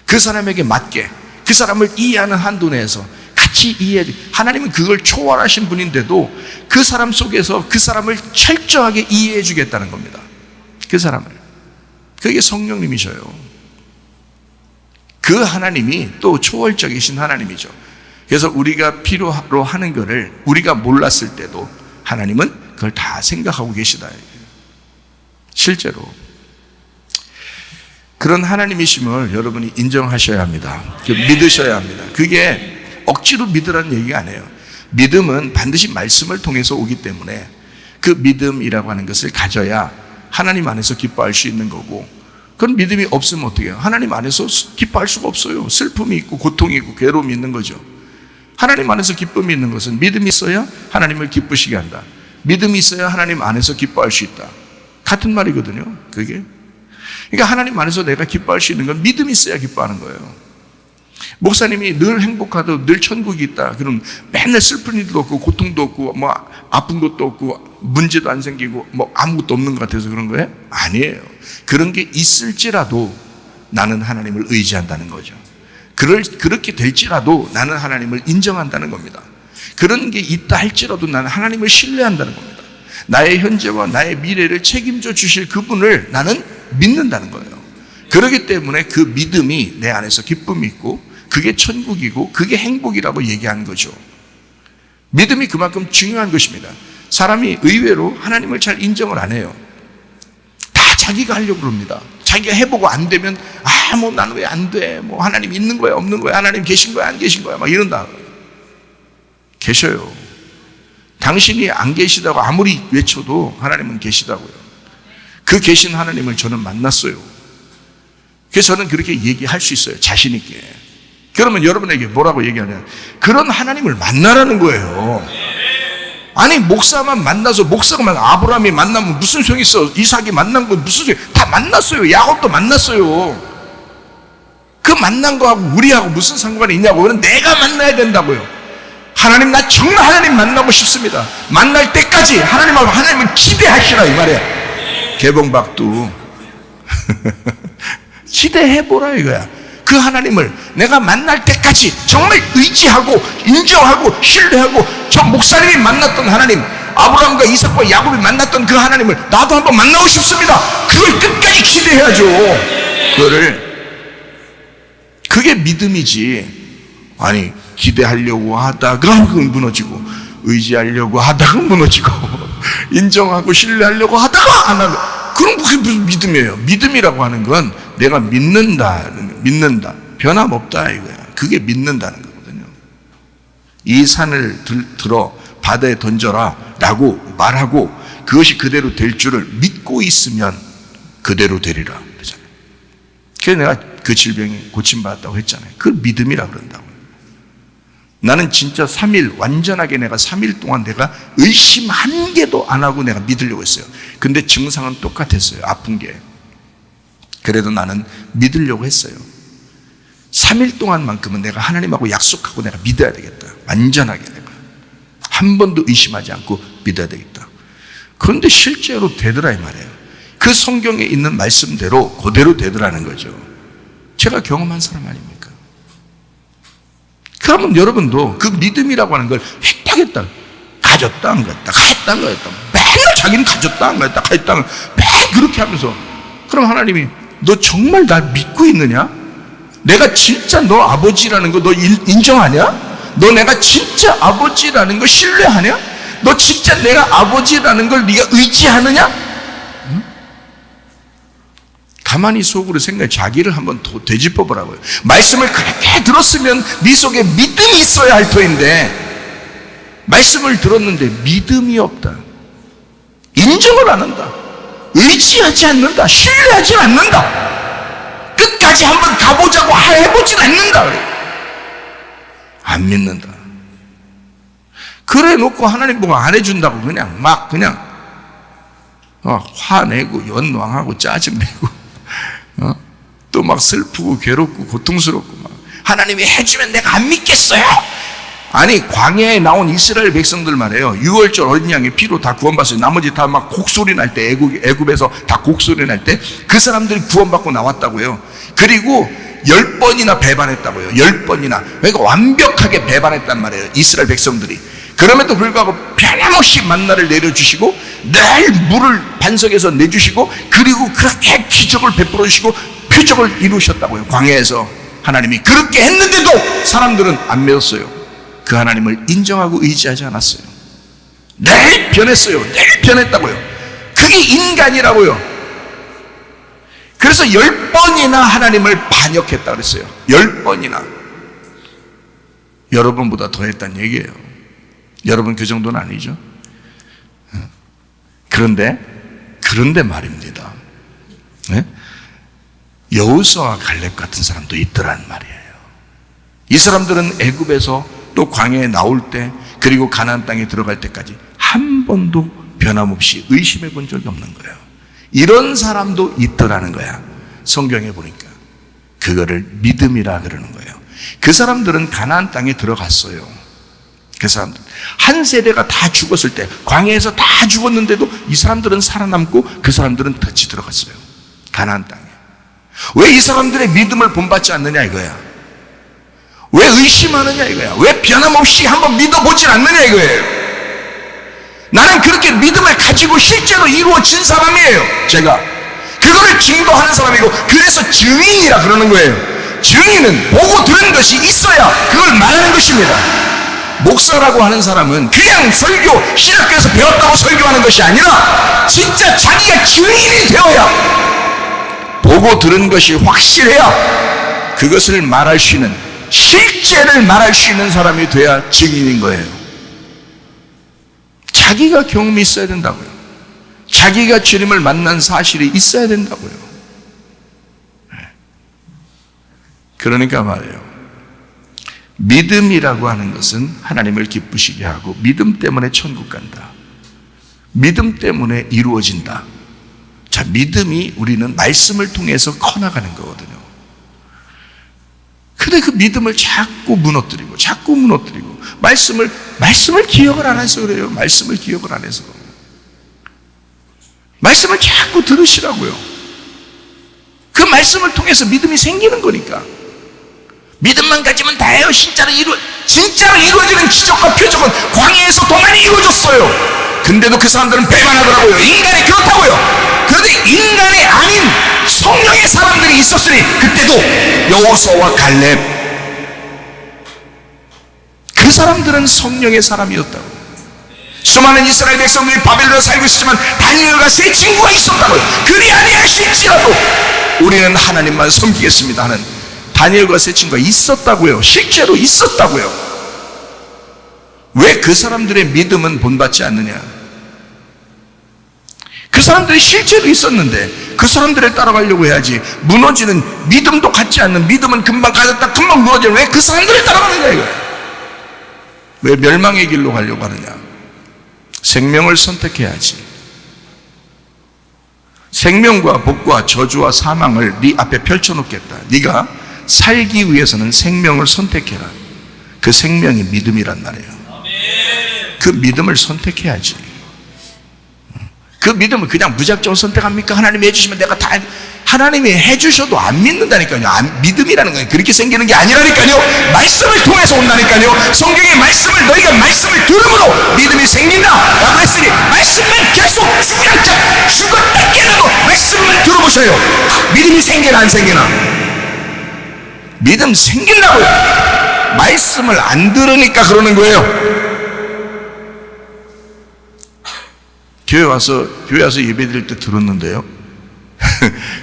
그 사람에게 맞게, 그 사람을 이해하는 한도 내에서 같이 이해해. 하나님은 그걸 초월하신 분인데도 그 사람 속에서 그 사람을 철저하게 이해해 주겠다는 겁니다. 그 사람을. 그게 성령님이셔요. 그 하나님이 또 초월적이신 하나님이죠. 그래서 우리가 필요로 하는 것을 우리가 몰랐을 때도 하나님은 그걸 다 생각하고 계시다. 실제로 그런 하나님이심을 여러분이 인정하셔야 합니다. 믿으셔야 합니다. 그게 억지로 믿으라는 얘기가 아니에요. 믿음은 반드시 말씀을 통해서 오기 때문에 그 믿음이라고 하는 것을 가져야 하나님 안에서 기뻐할 수 있는 거고, 그런 믿음이 없으면 어떻게 해요? 하나님 안에서 기뻐할 수가 없어요. 슬픔이 있고 고통이 있고 괴로움이 있는 거죠. 하나님 안에서 기쁨이 있는 것은 믿음이 있어야 하나님을 기쁘시게 한다. 믿음이 있어야 하나님 안에서 기뻐할 수 있다. 같은 말이거든요, 그게. 그러니까 하나님 안에서 내가 기뻐할 수 있는 건 믿음이 있어야 기뻐하는 거예요. 목사님이 늘 행복하고 늘 천국이 있다, 그럼 맨날 슬픈 일도 없고 고통도 없고 뭐 아픈 것도 없고 문제도 안 생기고 뭐 아무것도 없는 것 같아서 그런 거예요? 아니에요. 그런 게 있을지라도 나는 하나님을 의지한다는 거죠. 그렇게 될지라도 나는 하나님을 인정한다는 겁니다. 그런 게 있다 할지라도 나는 하나님을 신뢰한다는 겁니다. 나의 현재와 나의 미래를 책임져 주실 그분을 나는 믿는다는 거예요. 그렇기 때문에 그 믿음이 내 안에서 기쁨이 있고 그게 천국이고 그게 행복이라고 얘기하는 거죠. 믿음이 그만큼 중요한 것입니다. 사람이 의외로 하나님을 잘 인정을 안 해요. 다 자기가 하려고 그럽니다. 자기가 해보고 안 되면 뭐 나는 왜 안 돼? 뭐 하나님 있는 거야 없는 거야? 하나님 계신 거야 안 계신 거야? 막 이런다. 계셔요. 당신이 안 계시다고 아무리 외쳐도 하나님은 계시다고요. 그 계신 하나님을 저는 만났어요. 그래서 저는 그렇게 얘기할 수 있어요, 자신 있게. 그러면 여러분에게 뭐라고 얘기하냐, 그런 하나님을 만나라는 거예요. 아니 목사만 만나서, 목사가 아브라함이 만나면 무슨 소용이 있어? 이삭이 만난 건 무슨 소용? 다 만났어요. 야곱도 만났어요. 그 만난 거하고 우리하고 무슨 상관이 있냐고. 그건 내가 만나야 된다고요. 하나님, 나 정말 하나님 만나고 싶습니다. 만날 때까지 하나님하고 하나님을 기대하시라 이 말이야. 개봉박두 기대해보라 이거야. 그 하나님을 내가 만날 때까지 정말 의지하고 인정하고 신뢰하고, 저 목사님이 만났던 하나님, 아브라함과 이삭과 야곱이 만났던 그 하나님을 나도 한번 만나고 싶습니다. 그걸 끝까지 기대해야죠. 그게 믿음이지. 아니 기대하려고 하다가 그건 무너지고, 의지하려고 하다가 무너지고, 인정하고 신뢰하려고 하다가 안 하고, 그럼 그게 무슨 믿음이에요? 믿음이라고 하는 건 내가 믿는다, 변함없다 이거야. 그게 믿는다는 거거든요. 이 산을 들어 바다에 던져라, 라고 말하고 그것이 그대로 될 줄을 믿고 있으면 그대로 되리라 그러잖아요. 그래서 내가 그 질병이 고침받았다고 했잖아요. 그걸 믿음이라 그런다고요. 나는 진짜 3일 완전하게 내가 3일 동안 내가 의심 한 개도 안 하고 내가 믿으려고 했어요. 근데 증상은 똑같았어요. 아픈 게. 그래도 나는 믿으려고 했어요. 3일 동안만큼은 내가 하나님하고 약속하고 내가 믿어야 되겠다. 완전하게 내가 한 번도 의심하지 않고 믿어야 되겠다. 그런데 실제로 되더라 이 말이에요. 그 성경에 있는 말씀대로 그대로 되더라는 거죠. 제가 경험한 사람 아닙니까? 그러면 여러분도 그 믿음이라고 하는 걸 획득했다, 가졌다 안 가졌다, 가졌다 안 가졌다, 맨날 자기는 가졌다 안 가졌다, 가졌다 안 가졌다, 매일 그렇게 하면서, 그럼 하나님이 너 정말 날 믿고 있느냐? 내가 진짜 너 아버지라는 거 너 인정하냐? 너 내가 진짜 아버지라는 거 신뢰하냐? 너 진짜 내가 아버지라는 걸 네가 의지하느냐? 가만히 속으로 생각해. 자기를 한번 되짚어 보라고요. 말씀을 그렇게 들었으면 네 속에 믿음이 있어야 할 터인데 말씀을 들었는데 믿음이 없다, 인정을 안 한다, 의지하지 않는다, 신뢰하지 않는다, 끝까지 한번 가보자고 해보진 않는다, 안 믿는다. 그래 놓고 하나님 보고 안 해준다고 그냥 막 화내고 연왕하고 짜증내고 또 막 슬프고 괴롭고 고통스럽고 막 하나님이 해주면 내가 안 믿겠어요. 아니 광야에 나온 이스라엘 백성들 말이에요. 6월절 어린 양의 피로 다 구원받았어요. 나머지 다 막 곡소리 날 때, 애굽에서 다 곡소리 날 때 그 사람들이 구원받고 나왔다고요. 그리고 10번이나 배반했다고요. 10번이나. 그러니까 완벽하게 배반했단 말이에요, 이스라엘 백성들이. 그럼에도 불구하고 변함없이 만나를 내려주시고 늘 물을 반석에서 내주시고 그리고 그렇게 기적을 베풀어 주시고 표적을 이루셨다고요. 광야에서 하나님이 그렇게 했는데도 사람들은 안 믿었어요. 그 하나님을 인정하고 의지하지 않았어요. 늘 변했어요. 늘 변했다고요. 그게 인간이라고요. 그래서 10번이나 하나님을 반역했다 그랬어요. 10번이나. 여러분보다 더 했다는 얘기예요. 여러분 그 정도는 아니죠. 그런데 말입니다. 네? 여호수아와 갈렙 같은 사람도 있더란 말이에요. 이 사람들은 애굽에서 또 광야에 나올 때 그리고 가나안 땅에 들어갈 때까지 한 번도 변함없이 의심해 본 적이 없는 거예요. 이런 사람도 있더라는 거야. 성경에 보니까 그거를 믿음이라 그러는 거예요. 그 사람들은 가나안 땅에 들어갔어요. 그 사람들 한 세대가 다 죽었을 때, 광야에서 다 죽었는데도 이 사람들은 살아남고 그 사람들은 같이 들어갔어요, 가나안 땅에. 왜 이 사람들의 믿음을 본받지 않느냐 이거야. 왜 의심하느냐 이거야. 왜 변함없이 한번 믿어보질 않느냐 이거예요. 나는 그렇게 믿음을 가지고 실제로 이루어진 사람이에요. 제가 그거를 증거하는 사람이고, 그래서 증인이라 그러는 거예요. 증인은 보고 들은 것이 있어야 그걸 말하는 것입니다. 목사라고 하는 사람은 그냥 설교 신학교에서 배웠다고 설교하는 것이 아니라 진짜 자기가 증인이 되어야, 보고 들은 것이 확실해야 그것을 말할 수 있는, 실제를 말할 수 있는 사람이 돼야 증인인 거예요. 자기가 경험이 있어야 된다고요. 자기가 주님을 만난 사실이 있어야 된다고요. 그러니까 말이에요, 믿음이라고 하는 것은 하나님을 기쁘시게 하고 믿음 때문에 천국 간다, 믿음 때문에 이루어진다. 자, 믿음이 우리는 말씀을 통해서 커나가는 거거든요. 근데 그 믿음을 자꾸 무너뜨리고 말씀을 기억을 안 해서 그래요. 말씀을 기억을 안 해서. 말씀을 자꾸 들으시라고요. 그 말씀을 통해서 믿음이 생기는 거니까. 믿음만 가지면 다예요. 진짜로 이루어지는 기적과 표적은 광야에서 더 많이 이루어졌어요. 근데도 그 사람들은 배반하더라고요. 인간이 그렇다고요. 그런데 인간이 아닌 성령의 사람들이 있었으니 그때도 여호수아와 갈렙, 그 사람들은 성령의 사람이었다고. 수많은 이스라엘 백성들이 바벨론에 살고 있었지만 다니엘과 세 친구가 있었다고요. 그리 아니하실지라도 우리는 하나님만 섬기겠습니다 하는 다니엘과 세 친구가 있었다고요. 실제로 있었다고요. 왜 그 사람들의 믿음은 본받지 않느냐? 그 사람들이 실제로 있었는데 그 사람들을 따라가려고 해야지. 무너지는 믿음도 갖지 않는, 믿음은 금방 가졌다 금방 무너지는, 왜 그 사람들을 따라가느냐 이거야. 왜 멸망의 길로 가려고 하느냐? 생명을 선택해야지. 생명과 복과 저주와 사망을 네 앞에 펼쳐놓겠다. 네가 살기 위해서는 생명을 선택해라. 그 생명이 믿음이란 말이에요. 그 믿음을 선택해야지. 그 믿음을 그냥 무작정 선택합니까? 하나님이 해주시면 내가 다, 하나님이 해주셔도 안 믿는다니까요. 믿음이라는 건 그렇게 생기는 게 아니라니까요. 말씀을 통해서 온다니까요. 성경의 말씀을, 너희가 말씀을 들음으로 믿음이 생긴다 라고 했으니 말씀만 계속 주량짝 죽었다 깨어나도 말씀만 들어보세요. 믿음이 생기나 안 생기나? 믿음 생긴다고요. 말씀을 안 들으니까 그러는 거예요. 교회 와서 예배 드릴 때 들었는데요.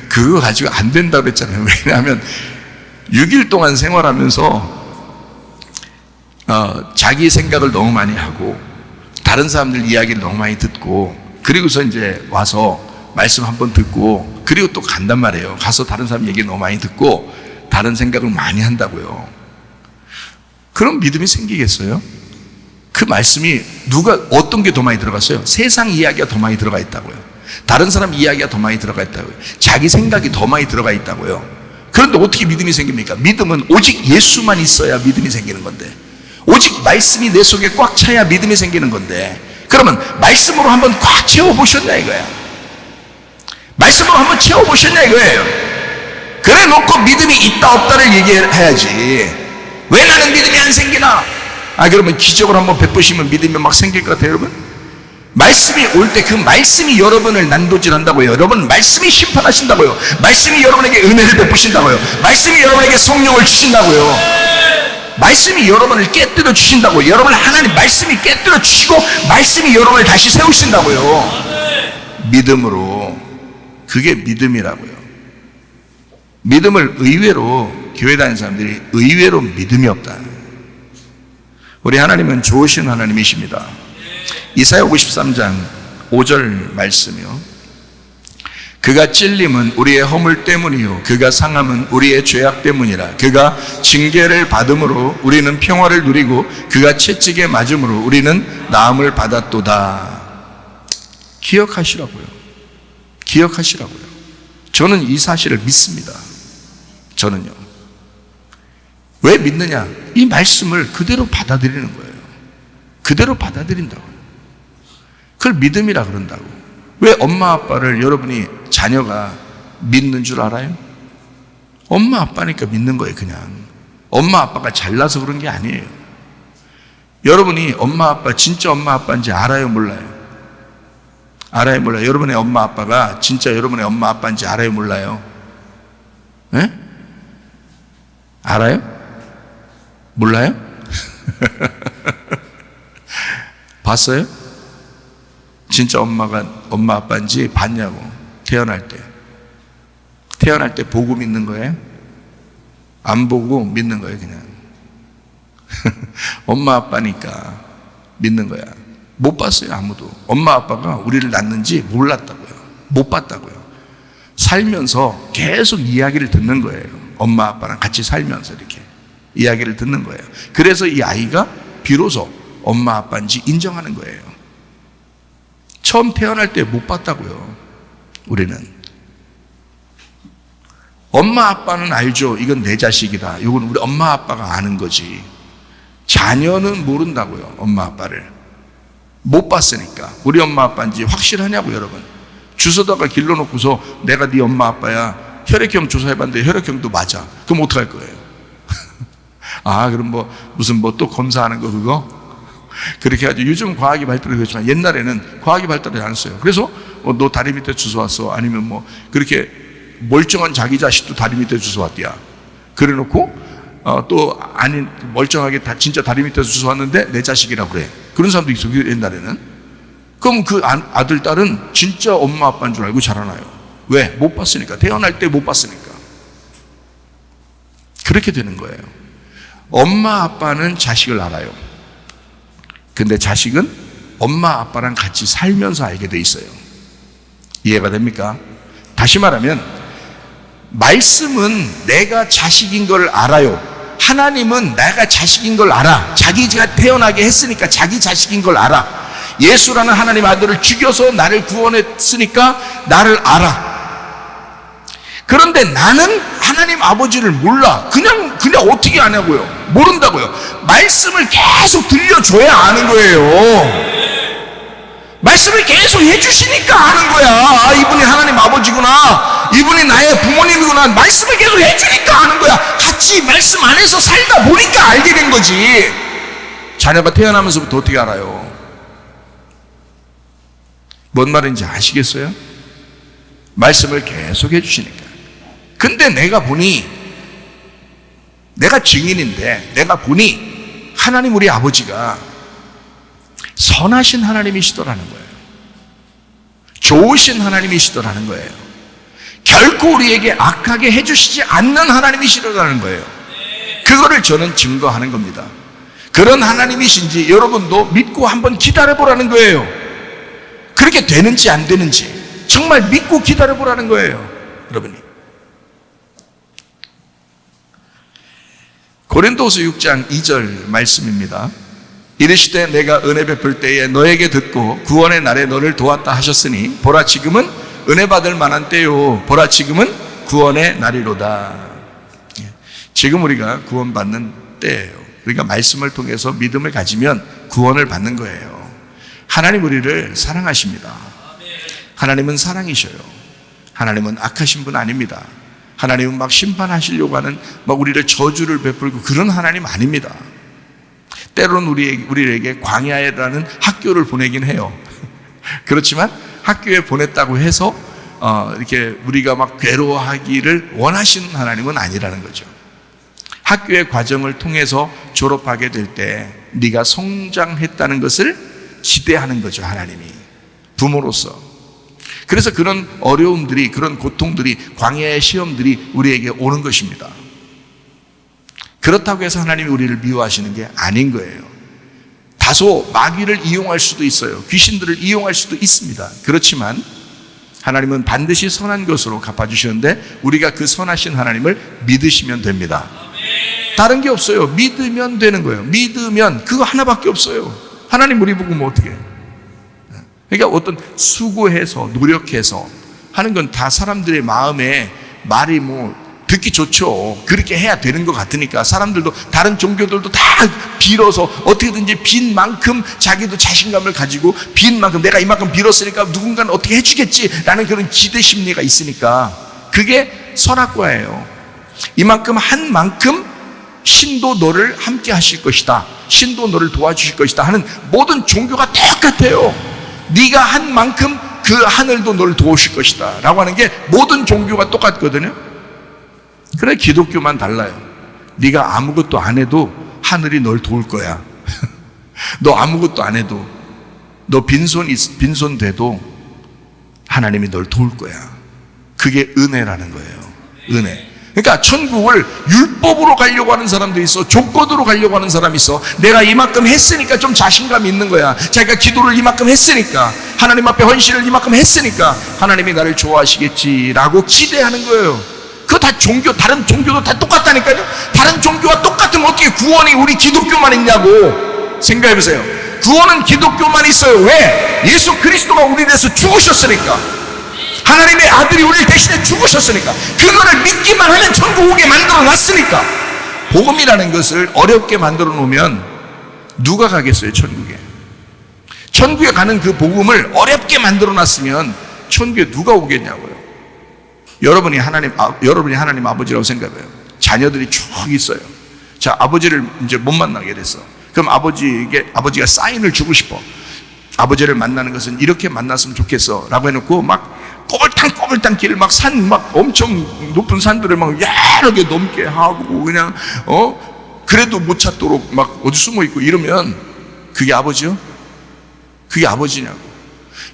그거 가지고 안 된다고 그랬잖아요. 왜냐하면 6일 동안 생활하면서 자기 생각을 너무 많이 하고 다른 사람들 이야기를 너무 많이 듣고, 그리고서 이제 와서 말씀 한번 듣고 그리고 또 간단 말이에요. 가서 다른 사람 얘기 너무 많이 듣고 다른 생각을 많이 한다고요. 그럼 믿음이 생기겠어요? 그 말씀이 어떤 게 더 많이 들어갔어요? 세상 이야기가 더 많이 들어가 있다고요. 다른 사람 이야기가 더 많이 들어가 있다고요. 자기 생각이 더 많이 들어가 있다고요. 그런데 어떻게 믿음이 생깁니까? 믿음은 오직 예수만 있어야 믿음이 생기는 건데, 오직 말씀이 내 속에 꽉 차야 믿음이 생기는 건데, 그러면 말씀으로 한번 꽉 채워보셨냐 이거야. 말씀으로 한번 채워보셨냐 이거예요. 그래 놓고 믿음이 있다 없다를 얘기해야지. 왜 나는 믿음이 안 생기나? 그러면 기적을 한번 베푸시면 믿음이 막 생길 것 같아요, 여러분? 말씀이 올 때 그 말씀이 여러분을 난도질한다고요. 여러분 말씀이 심판하신다고요. 말씀이 여러분에게 은혜를 베푸신다고요. 말씀이 여러분에게 성령을 주신다고요. 말씀이 여러분을 깨뜨려 주신다고요. 여러분을 하나님 말씀이 깨뜨려 주시고 말씀이 여러분을 다시 세우신다고요. 믿음으로. 그게 믿음이라고요. 믿음을 의외로, 교회 다니는 사람들이 의외로 믿음이 없다. 우리 하나님은 좋으신 하나님이십니다. 이사야 53장 5절 말씀이요. 그가 찔림은 우리의 허물 때문이요 그가 상함은 우리의 죄악 때문이라. 그가 징계를 받음으로 우리는 평화를 누리고 그가 채찍에 맞음으로 우리는 나음을 받았도다. 기억하시라고요. 기억하시라고요. 저는 이 사실을 믿습니다. 저는요. 왜 믿느냐? 이 말씀을 그대로 받아들이는 거예요. 그대로 받아들인다고. 그걸 믿음이라 그런다고. 왜 엄마 아빠를 여러분이 자녀가 믿는 줄 알아요? 엄마 아빠니까 믿는 거예요. 그냥 엄마 아빠가 잘나서 그런 게 아니에요. 여러분이 엄마 아빠 진짜 엄마 아빠인지 알아요? 몰라요? 알아요? 몰라요? 여러분의 엄마 아빠가 진짜 여러분의 엄마 아빠인지 알아요? 몰라요? 네? 알아요? 몰라요? 봤어요? 진짜 엄마 아빠인지 봤냐고. 태어날 때 보고 믿는 거예요? 안 보고 믿는 거예요. 그냥 엄마 아빠니까 믿는 거야. 못 봤어요. 아무도. 엄마 아빠가 우리를 낳는지 몰랐다고요. 못 봤다고요. 살면서 계속 이야기를 듣는 거예요. 엄마 아빠랑 같이 살면서 이렇게 이야기를 듣는 거예요. 그래서 이 아이가 비로소 엄마 아빠인지 인정하는 거예요. 처음 태어날 때 못 봤다고요. 우리는. 엄마 아빠는 알죠. 이건 내 자식이다. 이건 우리 엄마 아빠가 아는 거지. 자녀는 모른다고요. 엄마 아빠를. 못 봤으니까. 우리 엄마 아빠인지 확실하냐고. 여러분. 주워다가 길러놓고서 내가 네 엄마 아빠야. 혈액형 조사해봤는데 혈액형도 맞아. 그럼 어떡할 거예요? 그럼 무슨 또 검사하는 거 그거? 그렇게 해가지고 요즘 과학이 발달이 그렇지만 옛날에는 과학이 발달이 안 했어요. 그래서 너 다리 밑에 주워왔어. 아니면 그렇게 멀쩡한 자기 자식도 다리 밑에 주워왔대야. 그래 놓고 또 아닌 멀쩡하게 진짜 다리 밑에서 주워왔는데 내 자식이라고 그래. 그런 사람도 있어. 옛날에는. 그럼 그 아들 딸은 진짜 엄마 아빠인 줄 알고 자라나요. 왜? 못 봤으니까. 태어날 때 못 봤으니까. 그렇게 되는 거예요. 엄마 아빠는 자식을 알아요. 근데 자식은 엄마 아빠랑 같이 살면서 알게 돼 있어요. 이해가 됩니까? 다시 말하면 말씀은 내가 자식인 걸 알아요. 하나님은 내가 자식인 걸 알아. 자기가 태어나게 했으니까 자기 자식인 걸 알아. 예수라는 하나님 아들을 죽여서 나를 구원했으니까 나를 알아. 그런데 나는 하나님 아버지를 몰라. 그냥 어떻게 아냐고요? 모른다고요. 말씀을 계속 들려줘야 아는 거예요. 말씀을 계속 해주시니까 아는 거야. 아, 이분이 하나님 아버지구나, 이분이 나의 부모님이구나. 말씀을 계속 해주니까 아는 거야. 같이 말씀 안에서 살다 보니까 알게 된 거지. 자녀가 태어나면서부터 어떻게 알아요? 뭔 말인지 아시겠어요? 말씀을 계속 해주시니까. 근데 내가 보니, 내가 증인인데 내가 보니 하나님 우리 아버지가 선하신 하나님이시더라는 거예요. 좋으신 하나님이시더라는 거예요. 결코 우리에게 악하게 해주시지 않는 하나님이시더라는 거예요. 그거를 저는 증거하는 겁니다. 그런 하나님이신지 여러분도 믿고 한번 기다려보라는 거예요. 그렇게 되는지 안 되는지 정말 믿고 기다려보라는 거예요. 여러분이 고린도서 6장 2절 말씀입니다. 이르시되 내가 은혜 베풀 때에 너에게 듣고 구원의 날에 너를 도왔다 하셨으니 보라 지금은 은혜 받을 만한 때요, 보라 지금은 구원의 날이로다. 지금 우리가 구원받는 때예요. 우리가 말씀을 통해서 믿음을 가지면 구원을 받는 거예요. 하나님 우리를 사랑하십니다. 하나님은 사랑이셔요. 하나님은 악하신 분 아닙니다. 하나님은 막 심판하시려고 하는, 막 우리를 저주를 베풀고 그런 하나님 아닙니다. 때로는 우리에게 광야라는 학교를 보내긴 해요. 그렇지만 학교에 보냈다고 해서 이렇게 우리가 막 괴로워하기를 원하시는 하나님은 아니라는 거죠. 학교의 과정을 통해서 졸업하게 될 때 네가 성장했다는 것을 기대하는 거죠, 하나님이 부모로서. 그래서 그런 어려움들이, 그런 고통들이, 광야의 시험들이 우리에게 오는 것입니다. 그렇다고 해서 하나님이 우리를 미워하시는 게 아닌 거예요. 다소 마귀를 이용할 수도 있어요. 귀신들을 이용할 수도 있습니다. 그렇지만 하나님은 반드시 선한 것으로 갚아주시는데 우리가 그 선하신 하나님을 믿으시면 됩니다. 다른 게 없어요. 믿으면 되는 거예요. 믿으면 그거 하나밖에 없어요. 하나님 우리 보고 뭐 어떻게 해요? 그러니까 어떤 수고해서 노력해서 하는 건 다 사람들의 마음에 말이 뭐 듣기 좋죠. 그렇게 해야 되는 것 같으니까 사람들도, 다른 종교들도 다 빌어서 어떻게든지 빈 만큼 자기도 자신감을 가지고 빈 만큼 내가 이만큼 빌었으니까 누군가는 어떻게 해주겠지라는 그런 기대 심리가 있으니까 그게 선악과예요. 이만큼 한 만큼 신도 너를 함께 하실 것이다, 신도 너를 도와주실 것이다 하는 모든 종교가 똑같아요. 네가 한 만큼 그 하늘도 너를 도우실 것이다 라고 하는 게 모든 종교가 똑같거든요. 그래 기독교만 달라요. 네가 아무것도 안 해도 하늘이 널 도울 거야. 너 아무것도 안 해도, 너 빈손 돼도 하나님이 널 도울 거야. 그게 은혜라는 거예요. 은혜. 그러니까 천국을 율법으로 가려고 하는 사람도 있어, 조건으로 가려고 하는 사람이 있어. 내가 이만큼 했으니까 좀 자신감이 있는 거야. 자기가 기도를 이만큼 했으니까, 하나님 앞에 헌신을 이만큼 했으니까 하나님이 나를 좋아하시겠지라고 기대하는 거예요. 그거 다 종교, 다른 종교도 다 똑같다니까요. 다른 종교와 똑같으면 어떻게 구원이 우리 기독교만 있냐고. 생각해보세요. 구원은 기독교만 있어요. 왜? 예수 그리스도가 우리 위해서 죽으셨으니까. 하나님의 아들이 우리를 대신해 죽으셨으니까. 그거를 믿기만 하면 천국 오게 만들어 놨으니까. 복음이라는 것을 어렵게 만들어 놓으면 누가 가겠어요, 천국에? 천국에 가는 그 복음을 어렵게 만들어 놨으면 천국에 누가 오겠냐고요. 여러분이 하나님 아버지라고 생각해요. 자녀들이 쭉 있어요. 자, 아버지를 이제 못 만나게 됐어. 그럼 아버지가 사인을 주고 싶어. 아버지를 만나는 것은 이렇게 만났으면 좋겠어 라고 해놓고 막 꼬불탕 길, 막 산, 막 엄청 높은 산들을 막 여러 개 넘게 하고 그냥 그래도 못 찾도록 막 어디 숨어 있고 이러면 그게 아버지요? 그게 아버지냐고.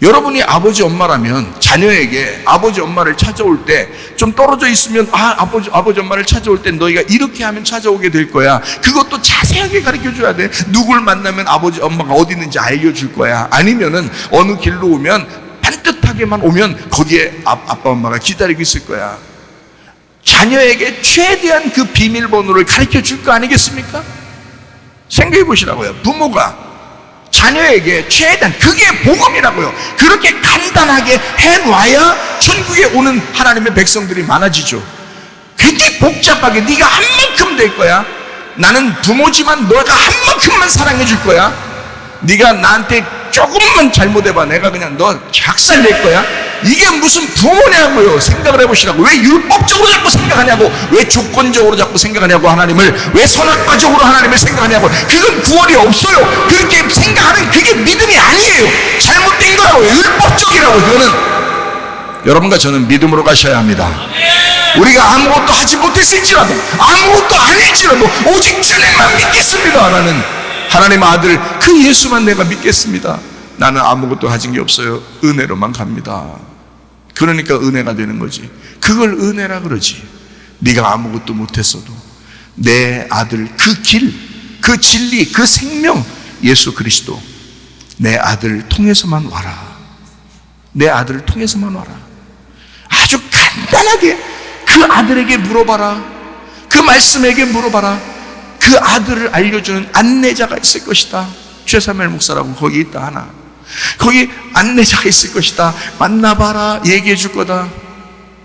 여러분이 아버지 엄마라면 자녀에게 아버지 엄마를 찾아올 때 좀 떨어져 있으면 아버지 엄마를 찾아올 때 너희가 이렇게 하면 찾아오게 될 거야. 그것도 자세하게 가르쳐 줘야 돼. 누굴 만나면 아버지 엄마가 어디 있는지 알려줄 거야. 아니면은 어느 길로 오면 반듯하게만 오면 거기에 아빠 엄마가 기다리고 있을 거야. 자녀에게 최대한 그 비밀번호를 가르쳐 줄 거 아니겠습니까? 생각해 보시라고요. 부모가 자녀에게 최대한, 그게 복음이라고요. 그렇게 간단하게 해놔야 천국에 오는 하나님의 백성들이 많아지죠. 그렇게 복잡하게 네가 한 만큼 될 거야. 나는 부모지만 너가 한 만큼만 사랑해 줄 거야. 네가 나한테 조금만 잘못해봐, 내가 그냥 너 작살낼 거야. 이게 무슨 부모냐고요. 생각을 해보시라고. 왜 율법적으로 자꾸 생각하냐고, 왜 조건적으로 자꾸 생각하냐고, 하나님을 왜 선악과적으로 하나님을 생각하냐고. 그건 구원이 없어요. 그렇게 생각하는 그게 믿음이 아니에요. 잘못된 거라고요. 율법적이라고. 그거는 여러분과 저는 믿음으로 가셔야 합니다. 우리가 아무것도 하지 못했을지라도, 아무것도 아닐지라도 오직 주님만 믿겠습니다. 나는 하나님 아들 그 예수만 내가 믿겠습니다. 나는 아무것도 가진 게 없어요. 은혜로만 갑니다. 그러니까 은혜가 되는 거지. 그걸 은혜라 그러지. 네가 아무것도 못했어도 내 아들 그 길, 그 진리, 그 생명 예수 그리스도 내 아들 통해서만 와라. 내 아들을 통해서만 와라. 아주 간단하게 그 아들에게 물어봐라. 그 말씀에게 물어봐라. 그 아들을 알려주는 안내자가 있을 것이다. 최사멜 목사라고 거기 있다 하나. 거기 안내자가 있을 것이다. 만나봐라. 얘기해 줄 거다.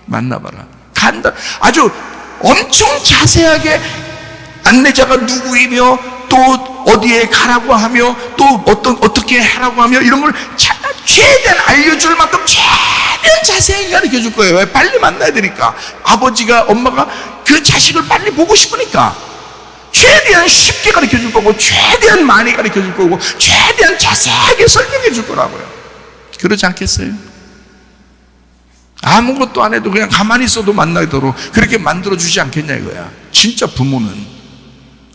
만나봐라. 간단, 아주 엄청 자세하게 안내자가 누구이며 또 어디에 가라고 하며 또 어떻게 하라고 하며 이런 걸 최대한 알려줄 만큼 최대한 자세하게 가르쳐 줄 거예요. 왜? 빨리 만나야 되니까. 아버지가 엄마가 그 자식을 빨리 보고 싶으니까 최대한 쉽게 가르쳐 줄 거고, 최대한 많이 가르쳐 줄 거고, 최대한 자세하게 설명해 줄 거라고요. 그러지 않겠어요? 아무것도 안 해도 그냥 가만히 있어도 만나도록 그렇게 만들어 주지 않겠냐 이거야. 진짜 부모는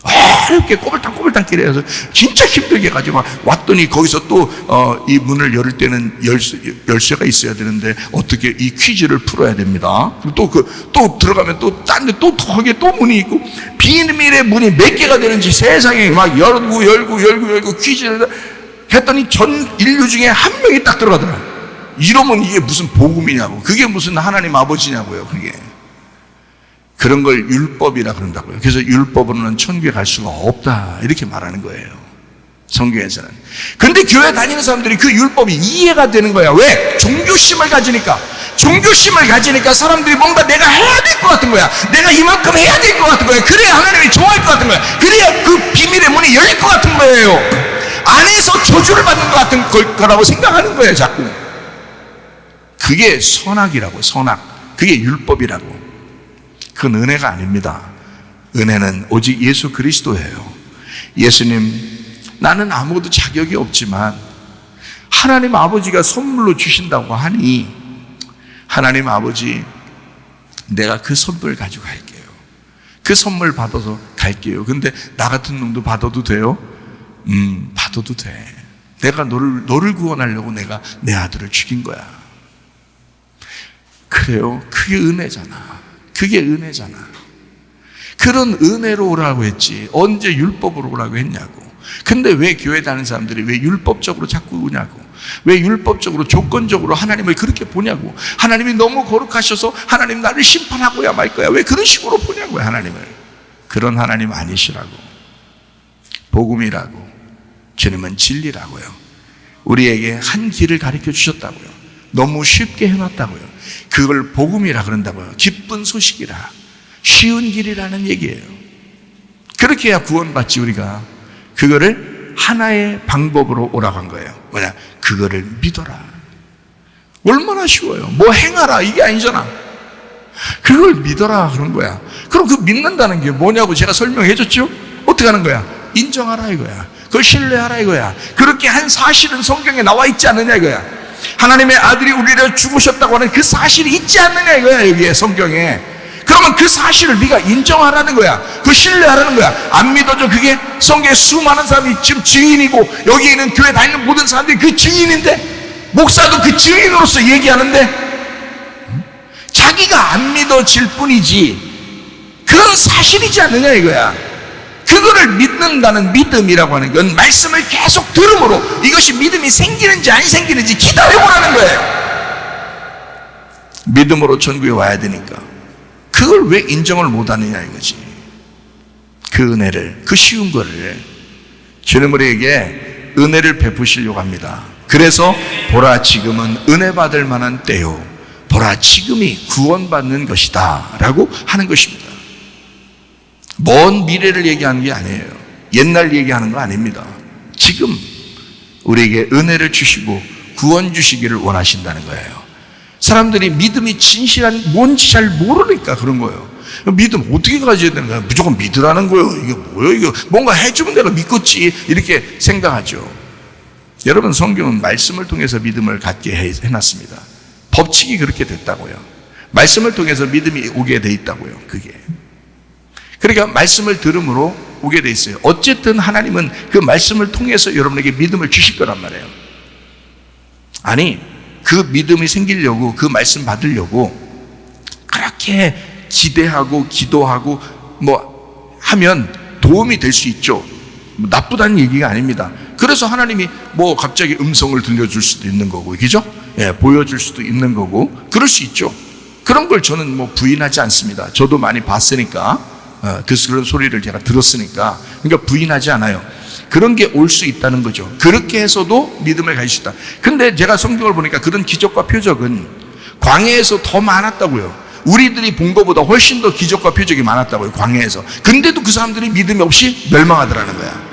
어렵게 꼬불탕꼬불탕 길에서 진짜 힘들게 가지고 왔더니 거기서 또 이 문을 열 때는 열쇠가 있어야 되는데 어떻게 이 퀴즈를 풀어야 됩니다. 또 들어가면 또 딴 데 또 거기에 또 문이 있고 비밀의 문이 몇 개가 되는지 세상에 막 열고 퀴즈를 했더니 전 인류 중에 한 명이 딱 들어가더라. 이러면 이게 무슨 복음이냐고. 그게 무슨 하나님 아버지냐고요. 그게. 그런 걸 율법이라 그런다고요. 그래서 율법으로는 천국에 갈 수가 없다 이렇게 말하는 거예요, 성경에서는. 근데 교회 다니는 사람들이 그 율법이 이해가 되는 거야. 왜? 종교심을 가지니까. 종교심을 가지니까 사람들이 뭔가 내가 해야 될 것 같은 거야. 내가 이만큼 해야 될 것 같은 거야. 그래야 하나님이 좋아할 것 같은 거야. 그래야 그 비밀의 문이 열릴 것 같은 거예요. 안에서 저주를 받는 것 같은 거라고 생각하는 거예요, 자꾸. 그게 선악이라고. 선악. 그게 율법이라고. 그건 은혜가 아닙니다. 은혜는 오직 예수 그리스도예요. 예수님, 나는 아무것도 자격이 없지만 하나님 아버지가 선물로 주신다고 하니 하나님 아버지, 내가 그 선물 가지고 갈게요. 그 선물 받아서 갈게요. 근데 나 같은 놈도 받아도 돼요? 받아도 돼. 내가 너를 구원하려고 내가 내 아들을 죽인 거야. 그래요. 그게 은혜잖아. 그게 은혜잖아. 그런 은혜로 오라고 했지 언제 율법으로 오라고 했냐고. 근데 왜 교회 다니는 사람들이 왜 율법적으로 자꾸 오냐고. 왜 율법적으로 조건적으로 하나님을 그렇게 보냐고. 하나님이 너무 거룩하셔서 하나님 나를 심판하고야 말 거야. 왜 그런 식으로 보냐고요, 하나님을. 그런 하나님 아니시라고. 복음이라고. 주님은 진리라고요. 우리에게 한 길을 가르쳐 주셨다고요. 너무 쉽게 해놨다고요. 그걸 복음이라 그런다고요. 기쁜 소식이라, 쉬운 길이라는 얘기예요. 그렇게 해야 구원받지. 우리가 그거를 하나의 방법으로 오라고 한 거예요. 뭐냐? 그거를 믿어라. 얼마나 쉬워요. 뭐 행하라 이게 아니잖아. 그걸 믿어라 그런 거야. 그럼 그 믿는다는 게 뭐냐고 제가 설명해 줬죠. 어떻게 하는 거야? 인정하라 이거야. 그걸 신뢰하라 이거야. 그렇게 한 사실은 성경에 나와 있지 않느냐 이거야. 하나님의 아들이 우리를 죽으셨다고 하는 그 사실이 있지 않느냐 이거야, 여기에 성경에. 그러면 그 사실을 네가 인정하라는 거야. 그 신뢰하라는 거야. 안 믿어줘. 그게 성경에 수많은 사람이 지금 증인이고 여기 있는 교회 다니는 모든 사람들이 그 증인인데 목사도 그 증인으로서 얘기하는데 자기가 안 믿어질 뿐이지 그건 사실이지 않느냐 이거야. 그거를 믿는다는 믿음이라고 하는 건 말씀을 계속 들음으로 이것이 믿음이 생기는지 안 생기는지 기다려보라는 거예요. 믿음으로 천국에 와야 되니까 그걸 왜 인정을 못하느냐 이거지. 그 은혜를, 그 쉬운 거를 주님 우리에게 은혜를 베푸시려고 합니다. 그래서 보라 지금은 은혜 받을 만한 때요, 보라 지금이 구원받는 것이다 라고 하는 것입니다. 먼 미래를 얘기하는 게 아니에요. 옛날 얘기하는 거 아닙니다. 지금 우리에게 은혜를 주시고 구원 주시기를 원하신다는 거예요. 사람들이 믿음이 진실한 뭔지 잘 모르니까 그런 거예요. 믿음 어떻게 가져야 되는 거야? 무조건 믿으라는 거예요. 이게 뭐예요? 이거 뭔가 해주면 내가 믿겠지 이렇게 생각하죠. 여러분, 성경은 말씀을 통해서 믿음을 갖게 해놨습니다. 법칙이 그렇게 됐다고요. 말씀을 통해서 믿음이 오게 돼 있다고요. 그게 그러니까 말씀을 들음으로 오게 돼 있어요. 어쨌든 하나님은 그 말씀을 통해서 여러분에게 믿음을 주실 거란 말이에요. 아니, 그 믿음이 생기려고, 그 말씀 받으려고 그렇게 기대하고 기도하고 뭐 하면 도움이 될 수 있죠. 나쁘다는 얘기가 아닙니다. 그래서 하나님이 뭐 갑자기 음성을 들려줄 수도 있는 거고, 그죠? 예, 보여줄 수도 있는 거고, 그럴 수 있죠. 그런 걸 저는 뭐 부인하지 않습니다. 저도 많이 봤으니까, 그런 소리를 제가 들었으니까, 그러니까 부인하지 않아요. 그런 게 올 수 있다는 거죠. 그렇게 해서도 믿음을 가질 수 있다. 근데 제가 성경을 보니까 그런 기적과 표적은 광야에서 더 많았다고요. 우리들이 본 것보다 훨씬 더 기적과 표적이 많았다고요, 광야에서. 근데도 그 사람들이 믿음이 없이 멸망하더라는 거야.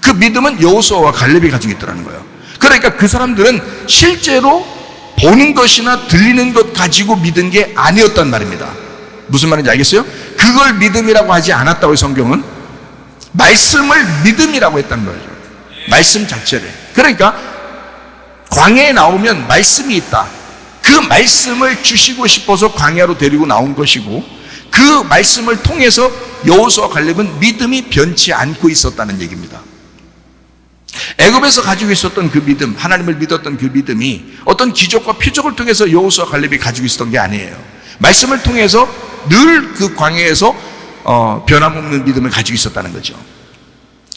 그 믿음은 여호수아와 갈렙이 가지고 있더라는 거예요. 그러니까 그 사람들은 실제로 보는 것이나 들리는 것 가지고 믿은 게 아니었단 말입니다. 무슨 말인지 알겠어요? 그걸 믿음이라고 하지 않았다고요. 성경은 말씀을 믿음이라고 했다는 거죠. 말씀 자체를. 그러니까 광야에 나오면 말씀이 있다. 그 말씀을 주시고 싶어서 광야로 데리고 나온 것이고, 그 말씀을 통해서 여호수아와 갈렙은 믿음이 변치 않고 있었다는 얘기입니다. 애굽에서 가지고 있었던 그 믿음, 하나님을 믿었던 그 믿음이 어떤 기적과 표적을 통해서 여호수아와 갈렙이 가지고 있었던 게 아니에요. 말씀을 통해서 늘 그 광야에서 변함없는 믿음을 가지고 있었다는 거죠.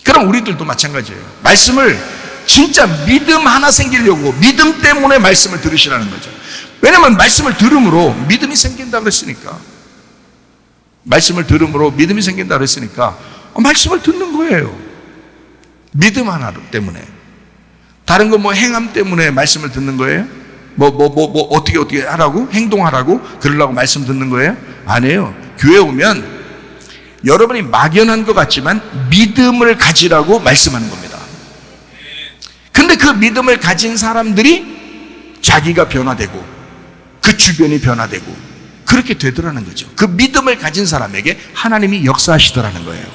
그럼 우리들도 마찬가지예요. 말씀을 진짜 믿음 하나 생기려고 믿음 때문에 말씀을 들으시라는 거죠. 왜냐하면 말씀을 들음으로 믿음이 생긴다고 그랬으니까, 말씀을 들음으로 믿음이 생긴다고 그랬으니까 말씀을 듣는 거예요. 믿음 하나 때문에. 다른 거 뭐 행함 때문에 말씀을 듣는 거예요? 어떻게 하라고? 행동하라고? 그러려고 말씀 듣는 거예요? 아니에요. 교회 오면 여러분이 막연한 것 같지만 믿음을 가지라고 말씀하는 겁니다. 근데 그 믿음을 가진 사람들이 자기가 변화되고 그 주변이 변화되고 그렇게 되더라는 거죠. 그 믿음을 가진 사람에게 하나님이 역사하시더라는 거예요.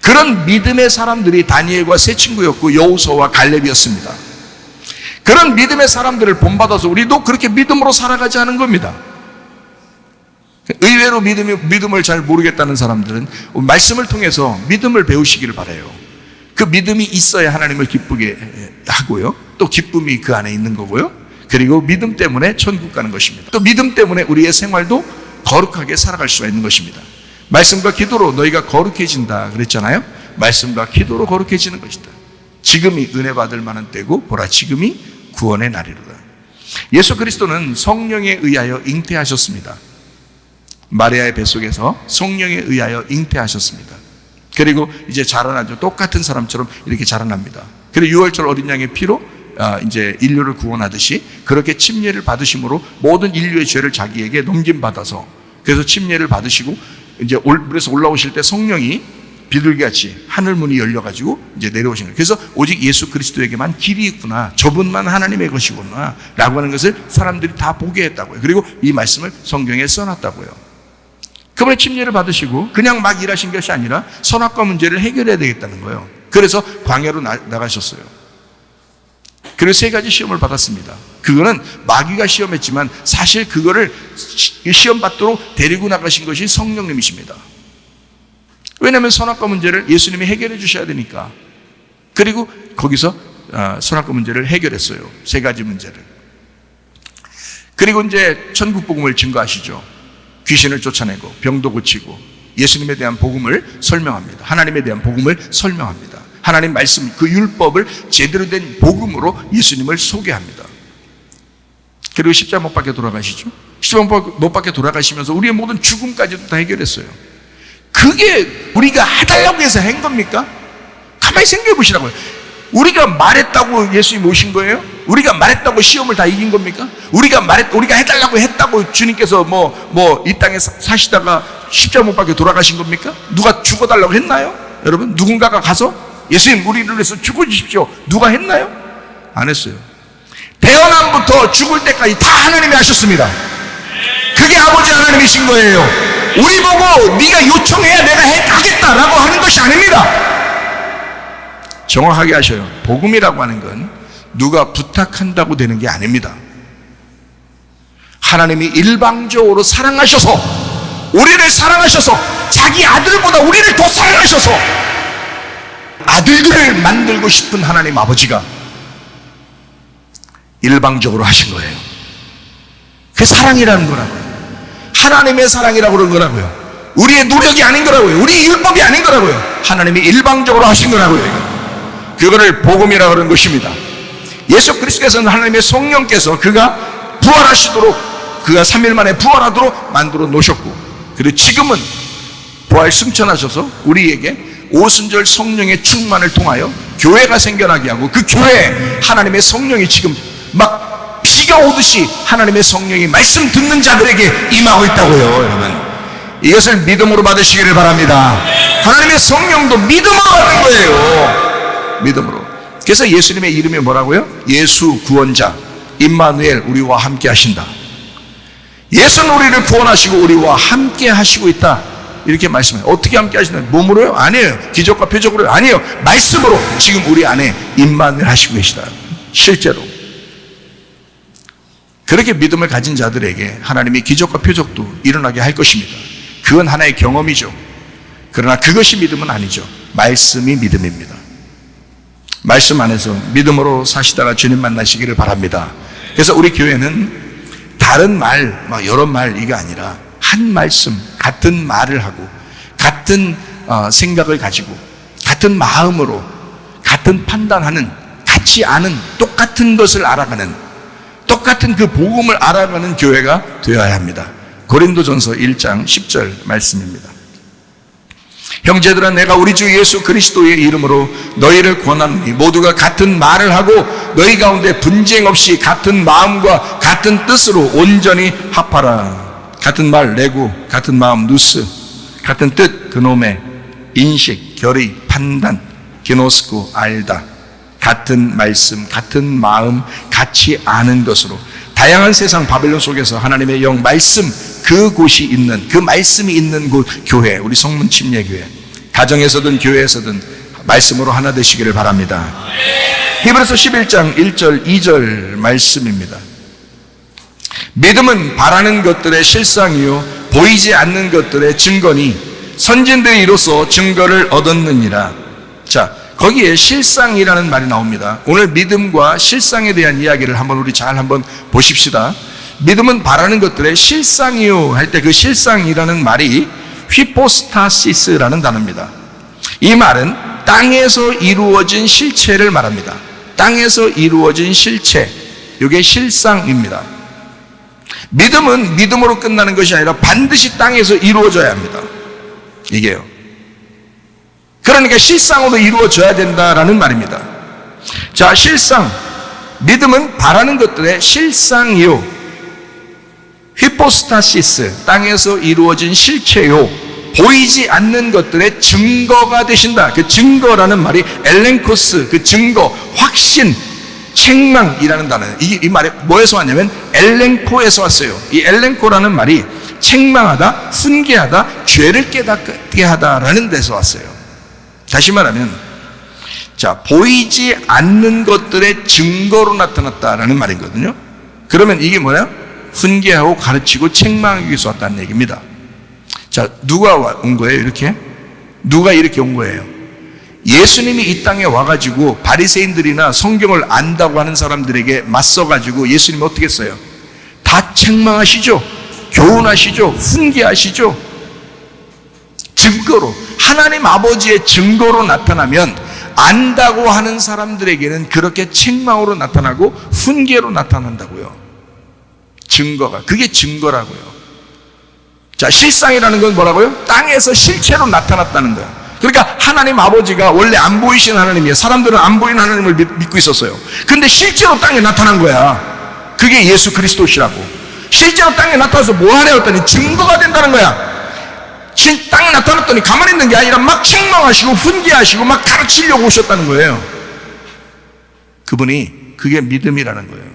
그런 믿음의 사람들이 다니엘과 세 친구였고 여호수아와 갈렙이었습니다. 그런 믿음의 사람들을 본받아서 우리도 그렇게 믿음으로 살아가지 않은 겁니다. 의외로 믿음을 잘 모르겠다는 사람들은 말씀을 통해서 믿음을 배우시기를 바라요. 그 믿음이 있어야 하나님을 기쁘게 하고요, 또 기쁨이 그 안에 있는 거고요, 그리고 믿음 때문에 천국 가는 것입니다. 또 믿음 때문에 우리의 생활도 거룩하게 살아갈 수가 있는 것입니다. 말씀과 기도로 너희가 거룩해진다 그랬잖아요. 말씀과 기도로 거룩해지는 것이다. 지금이 은혜 받을 만한 때고 보라 지금이 구원의 날이로다. 예수 그리스도는 성령에 의하여 잉태하셨습니다. 마리아의 뱃속에서 성령에 의하여 잉태하셨습니다. 그리고 이제 자라나죠. 똑같은 사람처럼 이렇게 자라납니다. 그리고 유월절 어린 양의 피로 이제 인류를 구원하듯이 그렇게 침례를 받으심으로 모든 인류의 죄를 자기에게 넘김받아서, 그래서 침례를 받으시고 이제 물에서 올라오실 때 성령이 비둘기같이 하늘 문이 열려가지고 이제 내려오신 거예요. 그래서 오직 예수 그리스도에게만 길이 있구나, 저분만 하나님의 것이구나 라고 하는 것을 사람들이 다 보게 했다고요. 그리고 이 말씀을 성경에 써놨다고요. 그분의 침례를 받으시고 그냥 막 일하신 것이 아니라 선악과 문제를 해결해야 되겠다는 거예요. 그래서 광야로 나가셨어요. 그리고 세 가지 시험을 받았습니다. 그거는 마귀가 시험했지만 사실 그거를 시험 받도록 데리고 나가신 것이 성령님이십니다. 왜냐하면 선악과 문제를 예수님이 해결해 주셔야 되니까. 그리고 거기서 선악과 문제를 해결했어요. 세 가지 문제를. 그리고 이제 천국 복음을 증거하시죠. 귀신을 쫓아내고 병도 고치고 예수님에 대한 복음을 설명합니다. 하나님에 대한 복음을 설명합니다. 하나님 말씀, 그 율법을 제대로 된 복음으로 예수님을 소개합니다. 그리고 십자가 못 박혀 돌아가시죠. 십자가 못 박혀 돌아가시면서 우리의 모든 죽음까지도 다 해결했어요. 그게 우리가 해달라고 해서 한 겁니까? 가만히 생각해 보시라고요. 우리가 말했다고 예수님이 오신 거예요? 우리가 말했다고 시험을 다 이긴 겁니까? 우리가 해달라고 했다고 주님께서 이 땅에 사시다가 십자가 못 박혀 돌아가신 겁니까? 누가 죽어달라고 했나요? 여러분, 누군가가 가서 예수님 우리를 위해서 죽어주십시오, 누가 했나요? 안 했어요. 태어남부터 죽을 때까지 다 하나님이 하셨습니다. 그게 아버지 하나님이신 거예요. 우리 보고 네가 요청해야 내가 하겠다라고 하는 것이 아닙니다. 정확하게 하셔요. 복음이라고 하는 건 누가 부탁한다고 되는 게 아닙니다. 하나님이 일방적으로 사랑하셔서, 우리를 사랑하셔서, 자기 아들보다 우리를 더 사랑하셔서 아들들을 만들고 싶은 하나님 아버지가 일방적으로 하신 거예요. 그게 사랑이라는 거라고요. 하나님의 사랑이라고 그런 거라고요. 우리의 노력이 아닌 거라고요. 우리의 율법이 아닌 거라고요. 하나님이 일방적으로 하신 거라고요. 그거를 복음이라고 그런 것입니다. 예수 그리스도께서는 하나님의 성령께서 그가 부활하시도록, 그가 3일 만에 부활하도록 만들어 놓으셨고, 그리고 지금은 부활 승천하셔서 우리에게 오순절 성령의 충만을 통하여 교회가 생겨나게 하고, 그 교회에 하나님의 성령이 지금 막 비가 오듯이 하나님의 성령이 말씀 듣는 자들에게 임하고 있다고요. 여러분, 이것을 믿음으로 받으시기를 바랍니다. 하나님의 성령도 믿음으로 받는 거예요. 믿음으로. 그래서 예수님의 이름이 뭐라고요? 예수 구원자, 임마누엘, 우리와 함께 하신다. 예수는 우리를 구원하시고 우리와 함께 하시고 있다, 이렇게 말씀해요. 어떻게 함께 하시나요? 몸으로요? 아니에요. 기적과 표적으로요? 아니에요. 말씀으로 지금 우리 안에 임마누엘 하시고 계시다. 실제로. 그렇게 믿음을 가진 자들에게 하나님이 기적과 표적도 일어나게 할 것입니다. 그건 하나의 경험이죠. 그러나 그것이 믿음은 아니죠. 말씀이 믿음입니다. 말씀 안에서 믿음으로 사시다가 주님 만나시기를 바랍니다. 그래서 우리 교회는 다른 말, 여러 말, 이게 아니라 한 말씀, 같은 말을 하고 같은 생각을 가지고 같은 마음으로 같은 판단하는, 같이 아는, 똑같은 것을 알아가는, 똑같은 그 복음을 알아가는 교회가 되어야 합니다. 고린도전서 1장 10절 말씀입니다. 형제들아, 내가 우리 주 예수 그리스도의 이름으로 너희를 권하노니 모두가 같은 말을 하고 너희 가운데 분쟁 없이 같은 마음과 같은 뜻으로 온전히 합하라. 같은 말 레고, 같은 마음 누스, 같은 뜻 그노메, 인식, 결의, 판단, 게노스코, 알다. 같은 말씀, 같은 마음, 같이 아는 것으로 다양한 세상 바벨론 속에서 하나님의 영 말씀, 그곳이 있는, 그 말씀이 있는 곳 교회, 우리 성문 침례교회, 가정에서든 교회에서든 말씀으로 하나 되시기를 바랍니다. 히브리서 11장 1절 2절 말씀입니다. 믿음은 바라는 것들의 실상이요 보이지 않는 것들의 증거니 선진들이 이로써 증거를 얻었느니라. 자, 거기에 실상이라는 말이 나옵니다. 오늘 믿음과 실상에 대한 이야기를 우리 잘 한번 보십시다. 믿음은 바라는 것들의 실상이요 할 때 그 실상이라는 말이 휘포스타시스라는 단어입니다. 이 말은 땅에서 이루어진 실체를 말합니다. 땅에서 이루어진 실체, 이게 실상입니다. 믿음은 믿음으로 끝나는 것이 아니라 반드시 땅에서 이루어져야 합니다. 이게요. 그러니까 실상으로 이루어져야 된다라는 말입니다. 자, 실상, 믿음은 바라는 것들의 실상이요 히포스타시스, 땅에서 이루어진 실체요 보이지 않는 것들의 증거가 되신다. 그 증거라는 말이 엘렌코스, 그 증거, 확신, 책망이라는 단어예요. 이 말이 뭐에서 왔냐면 엘렌코에서 왔어요. 이 엘렌코라는 말이 책망하다, 훈계하다, 죄를 깨닫게 하다라는 데서 왔어요. 다시 말하면, 자, 보이지 않는 것들의 증거로 나타났다라는 말이거든요. 그러면 이게 뭐냐? 훈계하고 가르치고 책망하기 위해서 왔다는 얘기입니다. 자, 누가 온 거예요? 이렇게? 누가 이렇게 온 거예요? 예수님이 이 땅에 와가지고 바리새인들이나 성경을 안다고 하는 사람들에게 맞서가지고 예수님이 어떻게 했어요? 다 책망하시죠. 교훈하시죠. 훈계하시죠. 증거로, 하나님 아버지의 증거로 나타나면 안다고 하는 사람들에게는 그렇게 책망으로 나타나고 훈계로 나타난다고요. 증거가, 그게 증거라고요. 자, 실상이라는 건 뭐라고요? 땅에서 실체로 나타났다는 거예요. 그러니까 하나님 아버지가 원래 안 보이신 하나님이에요. 사람들은 안 보이는 하나님을 믿고 있었어요. 근데 실제로 땅에 나타난 거야. 그게 예수 그리스도시라고. 실제로 땅에 나타나서 뭐 하냐 했더니 증거가 된다는 거야. 땅에 나타났더니 가만히 있는 게 아니라 막 책망하시고 훈계하시고 막 가르치려고 오셨다는 거예요. 그분이, 그게 믿음이라는 거예요.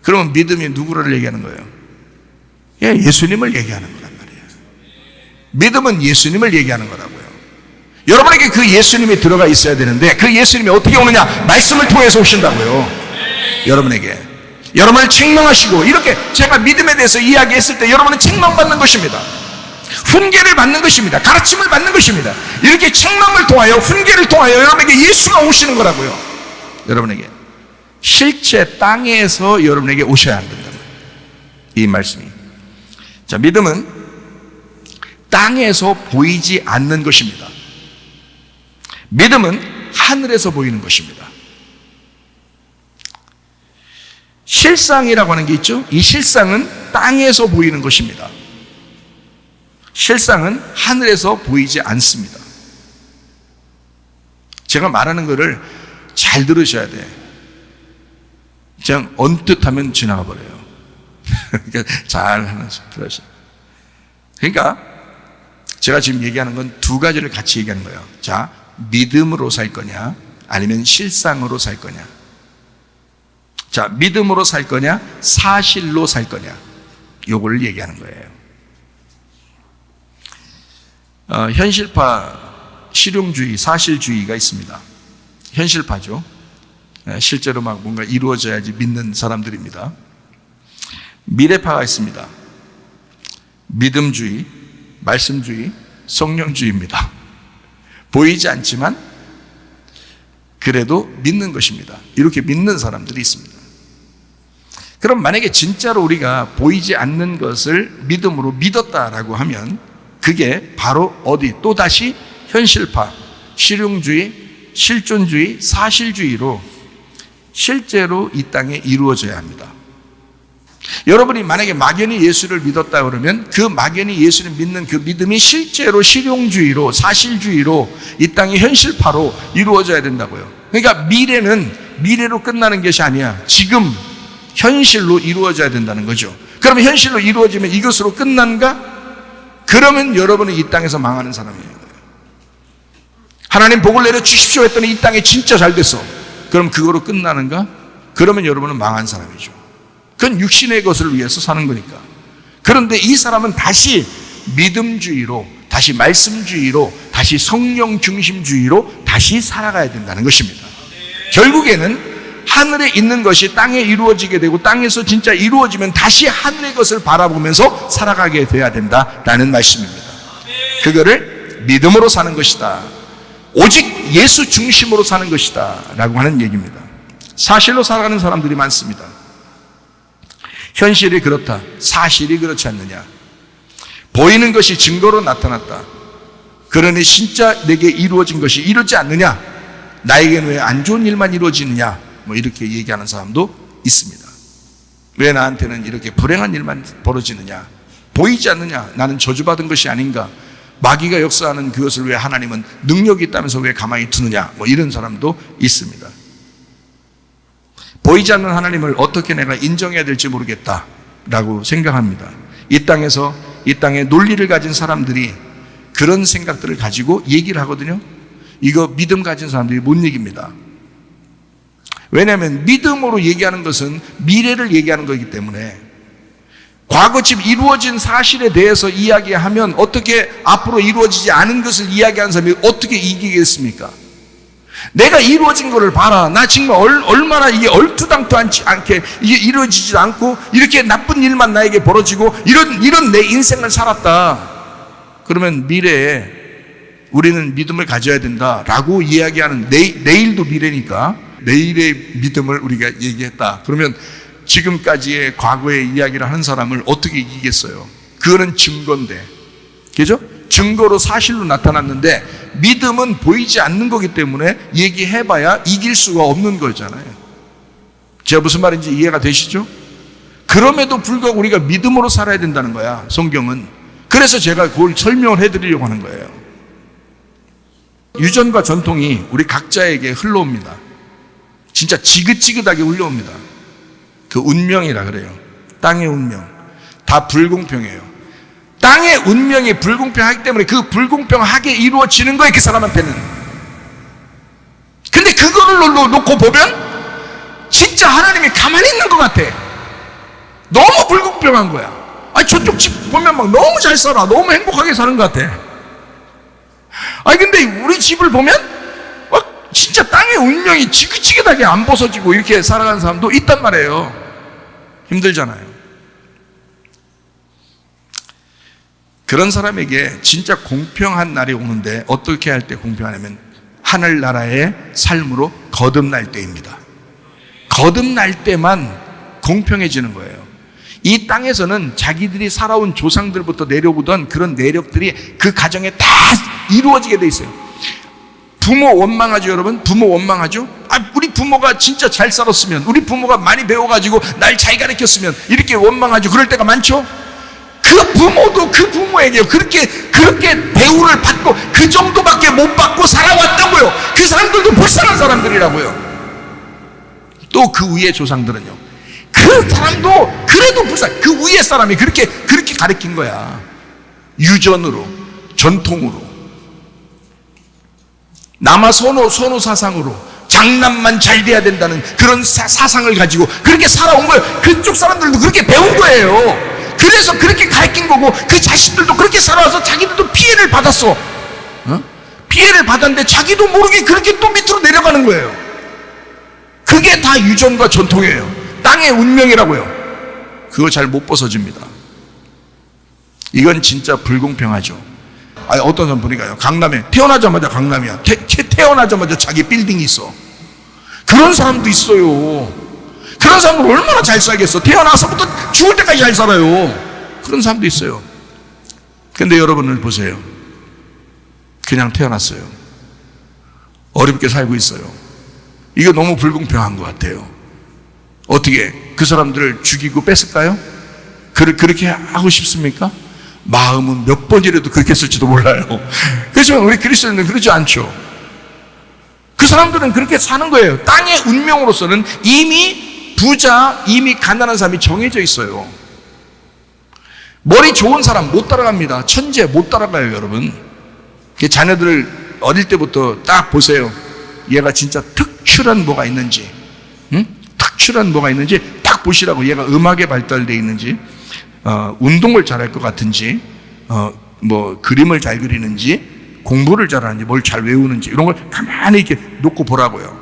그러면 믿음이 누구를 얘기하는 거예요? 예, 예수님을 얘기하는 거란 말이에요. 믿음은 예수님을 얘기하는 거라고요. 여러분에게 그 예수님이 들어가 있어야 되는데 그 예수님이 어떻게 오느냐? 말씀을 통해서 오신다고요. 여러분을 책망하시고, 이렇게 제가 믿음에 대해서 이야기했을 때 여러분은 책망받는 것입니다. 훈계를 받는 것입니다. 가르침을 받는 것입니다. 이렇게 책망을 통하여, 훈계를 통하여 여러분에게 예수가 오시는 거라고요. 여러분에게 실제 땅에서 여러분에게 오셔야 한다는 거예요. 이 말씀이. 자, 믿음은 땅에서 보이지 않는 것입니다. 믿음은 하늘에서 보이는 것입니다. 실상이라고 하는 게 있죠. 이 실상은 땅에서 보이는 것입니다. 실상은 하늘에서 보이지 않습니다. 제가 말하는 것을 잘 들으셔야 돼. 그냥 언뜻 하면 지나가 버려요. 그러니까 잘 하면서 들으셔요. 그러니까 제가 지금 얘기하는 건 두 가지를 같이 얘기하는 거예요. 자, 믿음으로 살 거냐, 아니면 실상으로 살 거냐. 자, 믿음으로 살 거냐, 사실로 살 거냐. 요걸 얘기하는 거예요. 현실파, 실용주의, 사실주의가 있습니다. 현실파죠. 실제로 막 뭔가 이루어져야지 믿는 사람들입니다. 미래파가 있습니다. 믿음주의, 말씀주의, 성령주의입니다. 보이지 않지만 그래도 믿는 것입니다. 이렇게 믿는 사람들이 있습니다. 그럼 만약에 진짜로 우리가 보이지 않는 것을 믿음으로 믿었다라고 하면 그게 바로 어디? 또다시 현실파, 실용주의, 실존주의, 사실주의로 실제로 이 땅에 이루어져야 합니다. 여러분이 만약에 막연히 예수를 믿었다 그러면 그 막연히 예수를 믿는 그 믿음이 실제로 실용주의로, 사실주의로 이 땅의 현실파로 이루어져야 된다고요. 그러니까 미래는 미래로 끝나는 것이 아니야. 지금 현실로 이루어져야 된다는 거죠. 그러면 현실로 이루어지면 이것으로 끝난가? 그러면 여러분은 이 땅에서 망하는 사람이에요. 하나님 복을 내려 주십시오 했더니 이 땅에 진짜 잘 됐어. 그럼 그거로 끝나는가? 그러면 여러분은 망한 사람이죠. 그건 육신의 것을 위해서 사는 거니까. 그런데 이 사람은 다시 믿음주의로, 다시 말씀주의로, 다시 성령 중심주의로 다시 살아가야 된다는 것입니다. 결국에는 하늘에 있는 것이 땅에 이루어지게 되고 땅에서 진짜 이루어지면 다시 하늘의 것을 바라보면서 살아가게 돼야 된다라는 말씀입니다. 그거를 믿음으로 사는 것이다. 오직 예수 중심으로 사는 것이다 라고 하는 얘기입니다. 사실로 살아가는 사람들이 많습니다. 현실이 그렇다, 사실이 그렇지 않느냐. 보이는 것이 증거로 나타났다. 그러니 진짜 내게 이루어진 것이 이루어지지 않느냐. 나에게는 왜 안 좋은 일만 이루어지느냐, 뭐 이렇게 얘기하는 사람도 있습니다. 왜 나한테는 이렇게 불행한 일만 벌어지느냐, 보이지 않느냐, 나는 저주받은 것이 아닌가, 마귀가 역사하는 그것을 왜 하나님은 능력이 있다면서 왜 가만히 두느냐, 뭐 이런 사람도 있습니다. 보이지 않는 하나님을 어떻게 내가 인정해야 될지 모르겠다라고 생각합니다. 이 땅에서, 이 땅에 논리를 가진 사람들이 그런 생각들을 가지고 얘기를 하거든요. 이거 믿음 가진 사람들이 못 얘기입니다. 왜냐하면 믿음으로 얘기하는 것은 미래를 얘기하는 거기 때문에 과거 지금 이루어진 사실에 대해서 이야기하면 어떻게 앞으로 이루어지지 않은 것을 이야기하는 사람이 어떻게 이기겠습니까? 내가 이루어진 거를 봐라. 나 정말 얼마나 이게 얼토당토 않게 이게 이루어지지 않고 이렇게 나쁜 일만 나에게 벌어지고 이런 내 인생을 살았다. 그러면 미래에 우리는 믿음을 가져야 된다라고 이야기하는 내일도 미래니까 내일의 믿음을 우리가 얘기했다. 그러면 지금까지의 과거의 이야기를 하는 사람을 어떻게 이기겠어요? 그거는 증거인데, 그죠? 증거로 사실로 나타났는데 믿음은 보이지 않는 거기 때문에 얘기해봐야 이길 수가 없는 거잖아요. 제가 무슨 말인지 이해가 되시죠? 그럼에도 불구하고 우리가 믿음으로 살아야 된다는 거야, 성경은. 그래서 제가 그걸 설명을 해드리려고 하는 거예요. 유전과 전통이 우리 각자에게 흘러옵니다. 진짜 지긋지긋하게 흘러옵니다. 그 운명이라 그래요. 땅의 운명. 다 불공평해요. 땅의 운명이 불공평하기 때문에 그 불공평하게 이루어지는 거예요, 그 사람한테는. 근데 그거를 놓고 보면 진짜 하나님이 가만히 있는 것 같아. 너무 불공평한 거야. 아니, 저쪽 집 보면 막 너무 잘 살아. 너무 행복하게 사는 것 같아. 아니, 근데 우리 집을 보면 막 진짜 땅의 운명이 지긋지긋하게 안 벗어지고 이렇게 살아가는 사람도 있단 말이에요. 힘들잖아요. 그런 사람에게 진짜 공평한 날이 오는데 어떻게 할 때 공평하냐면 하늘나라의 삶으로 거듭날 때입니다. 거듭날 때만 공평해지는 거예요. 이 땅에서는 자기들이 살아온 조상들부터 내려오던 그런 내력들이 그 가정에 다 이루어지게 돼 있어요. 부모 원망하죠, 여러분? 부모 원망하죠? 우리 부모가 진짜 잘 살았으면, 우리 부모가 많이 배워가지고 날 잘 가르쳤으면 이렇게 원망하죠. 그럴 때가 많죠? 그 부모도 그 부모에게 그렇게 대우를 받고 그 정도밖에 못 받고 살아왔다고요. 그 사람들도 불쌍한 사람들이라고요. 또 그 위의 조상들은요, 그 사람도 그래도 불쌍해. 그 위의 사람이 그렇게 가르친 거야. 유전으로, 전통으로, 남아 선호 사상으로 장남만 잘 돼야 된다는 그런 사상을 가지고 그렇게 살아온 거예요. 그쪽 사람들도 그렇게 배운 거예요. 그래서 그렇게 가르친 거고, 그 자식들도 그렇게 살아와서 자기들도 피해를 받았어. 피해를 받았는데 자기도 모르게 그렇게 또 밑으로 내려가는 거예요. 그게 다 유전과 전통이에요. 땅의 운명이라고요. 그거 잘 못 벗어집니다. 이건 진짜 불공평하죠. 어떤 사람 보니까요, 강남에 태어나자마자 강남이야. 태어나자마자 자기 빌딩이 있어. 그런 사람도 있어요. 그런 사람들 얼마나 잘 살겠어. 태어나서부터 죽을 때까지 잘 살아요. 그런 사람도 있어요. 근데 여러분을 보세요. 그냥 태어났어요. 어렵게 살고 있어요. 이거 너무 불공평한 것 같아요. 어떻게 그 사람들을 죽이고 뺐을까요? 그렇게 하고 싶습니까? 마음은 몇 번이라도 그렇게 했을지도 몰라요. 그렇지만 우리 그리스도인은 그러지 않죠. 그 사람들은 그렇게 사는 거예요. 땅의 운명으로서는 이미 부자, 이미 가난한 사람이 정해져 있어요. 머리 좋은 사람 못 따라갑니다. 천재 못 따라가요, 여러분. 자녀들을 어릴 때부터 딱 보세요. 얘가 진짜 특출한 뭐가 있는지, 특출한 뭐가 있는지 딱 보시라고. 얘가 음악에 발달되어 있는지, 운동을 잘할 것 같은지, 뭐 그림을 잘 그리는지, 공부를 잘하는지, 뭘 잘 외우는지, 이런 걸 가만히 이렇게 놓고 보라고요.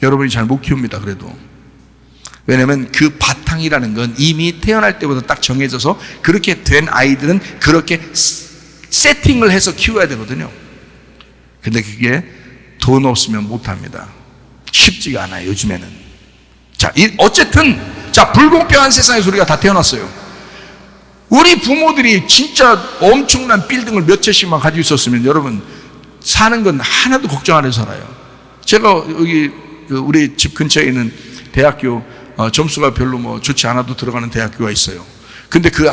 여러분이 잘 못 키웁니다, 그래도. 왜냐하면 그 바탕이라는 건 이미 태어날 때부터 딱 정해져서 그렇게 된 아이들은 그렇게 세팅을 해서 키워야 되거든요. 근데 그게 돈 없으면 못합니다. 쉽지가 않아요, 요즘에는. 자, 어쨌든 불공평한 세상에서 우리가 다 태어났어요. 우리 부모들이 진짜 엄청난 빌딩을 몇 채씩만 가지고 있었으면 여러분 사는 건 하나도 걱정 안 해서 살아요. 제가 여기 우리 집 근처에 있는 대학교, 점수가 별로 뭐 좋지 않아도 들어가는 대학교가 있어요. 근데 그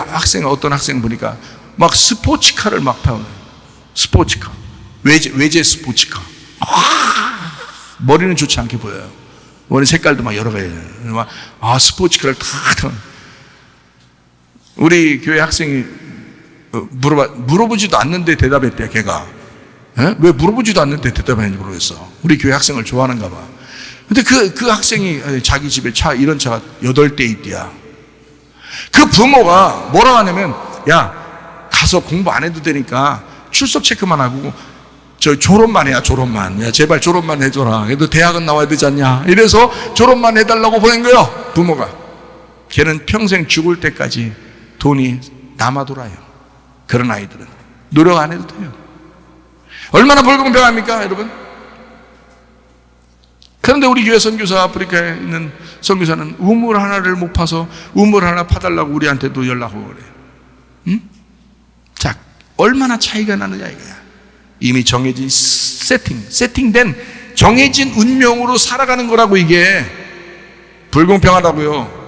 어떤 학생 보니까 막 스포츠카를 막 타요. 스포츠카, 외제 스포츠카. 머리는 좋지 않게 보여요. 머리 색깔도 막 여러 가지. 스포츠카를 다 타. 우리 교회 학생이 물어보지도 않는데 대답했대, 걔가. 왜 물어보지도 않는데 대답했는지 모르겠어. 우리 교회 학생을 좋아하는가 봐. 근데 그 학생이 자기 집에 이런 차가 8대 있대야. 그 부모가 뭐라고 하냐면, 야, 가서 공부 안 해도 되니까 출석 체크만 하고 졸업만 해야, 졸업만. 야, 제발 졸업만 해줘라. 그래도 대학은 나와야 되지 않냐. 이래서 졸업만 해달라고 보낸 거예요, 부모가. 걔는 평생 죽을 때까지 돈이 남아 돌아요. 그런 아이들은 노력 안 해도 돼요. 얼마나 불공평합니까, 여러분? 그런데 우리 교회 선교사, 아프리카에 있는 선교사는 우물 하나를 못 파서 우물 하나 파달라고 우리한테도 연락하고 그래요. 응? 자, 얼마나 차이가 나느냐 이거야. 이미 정해진 세팅된 정해진 운명으로 살아가는 거라고. 이게 불공평하다고요.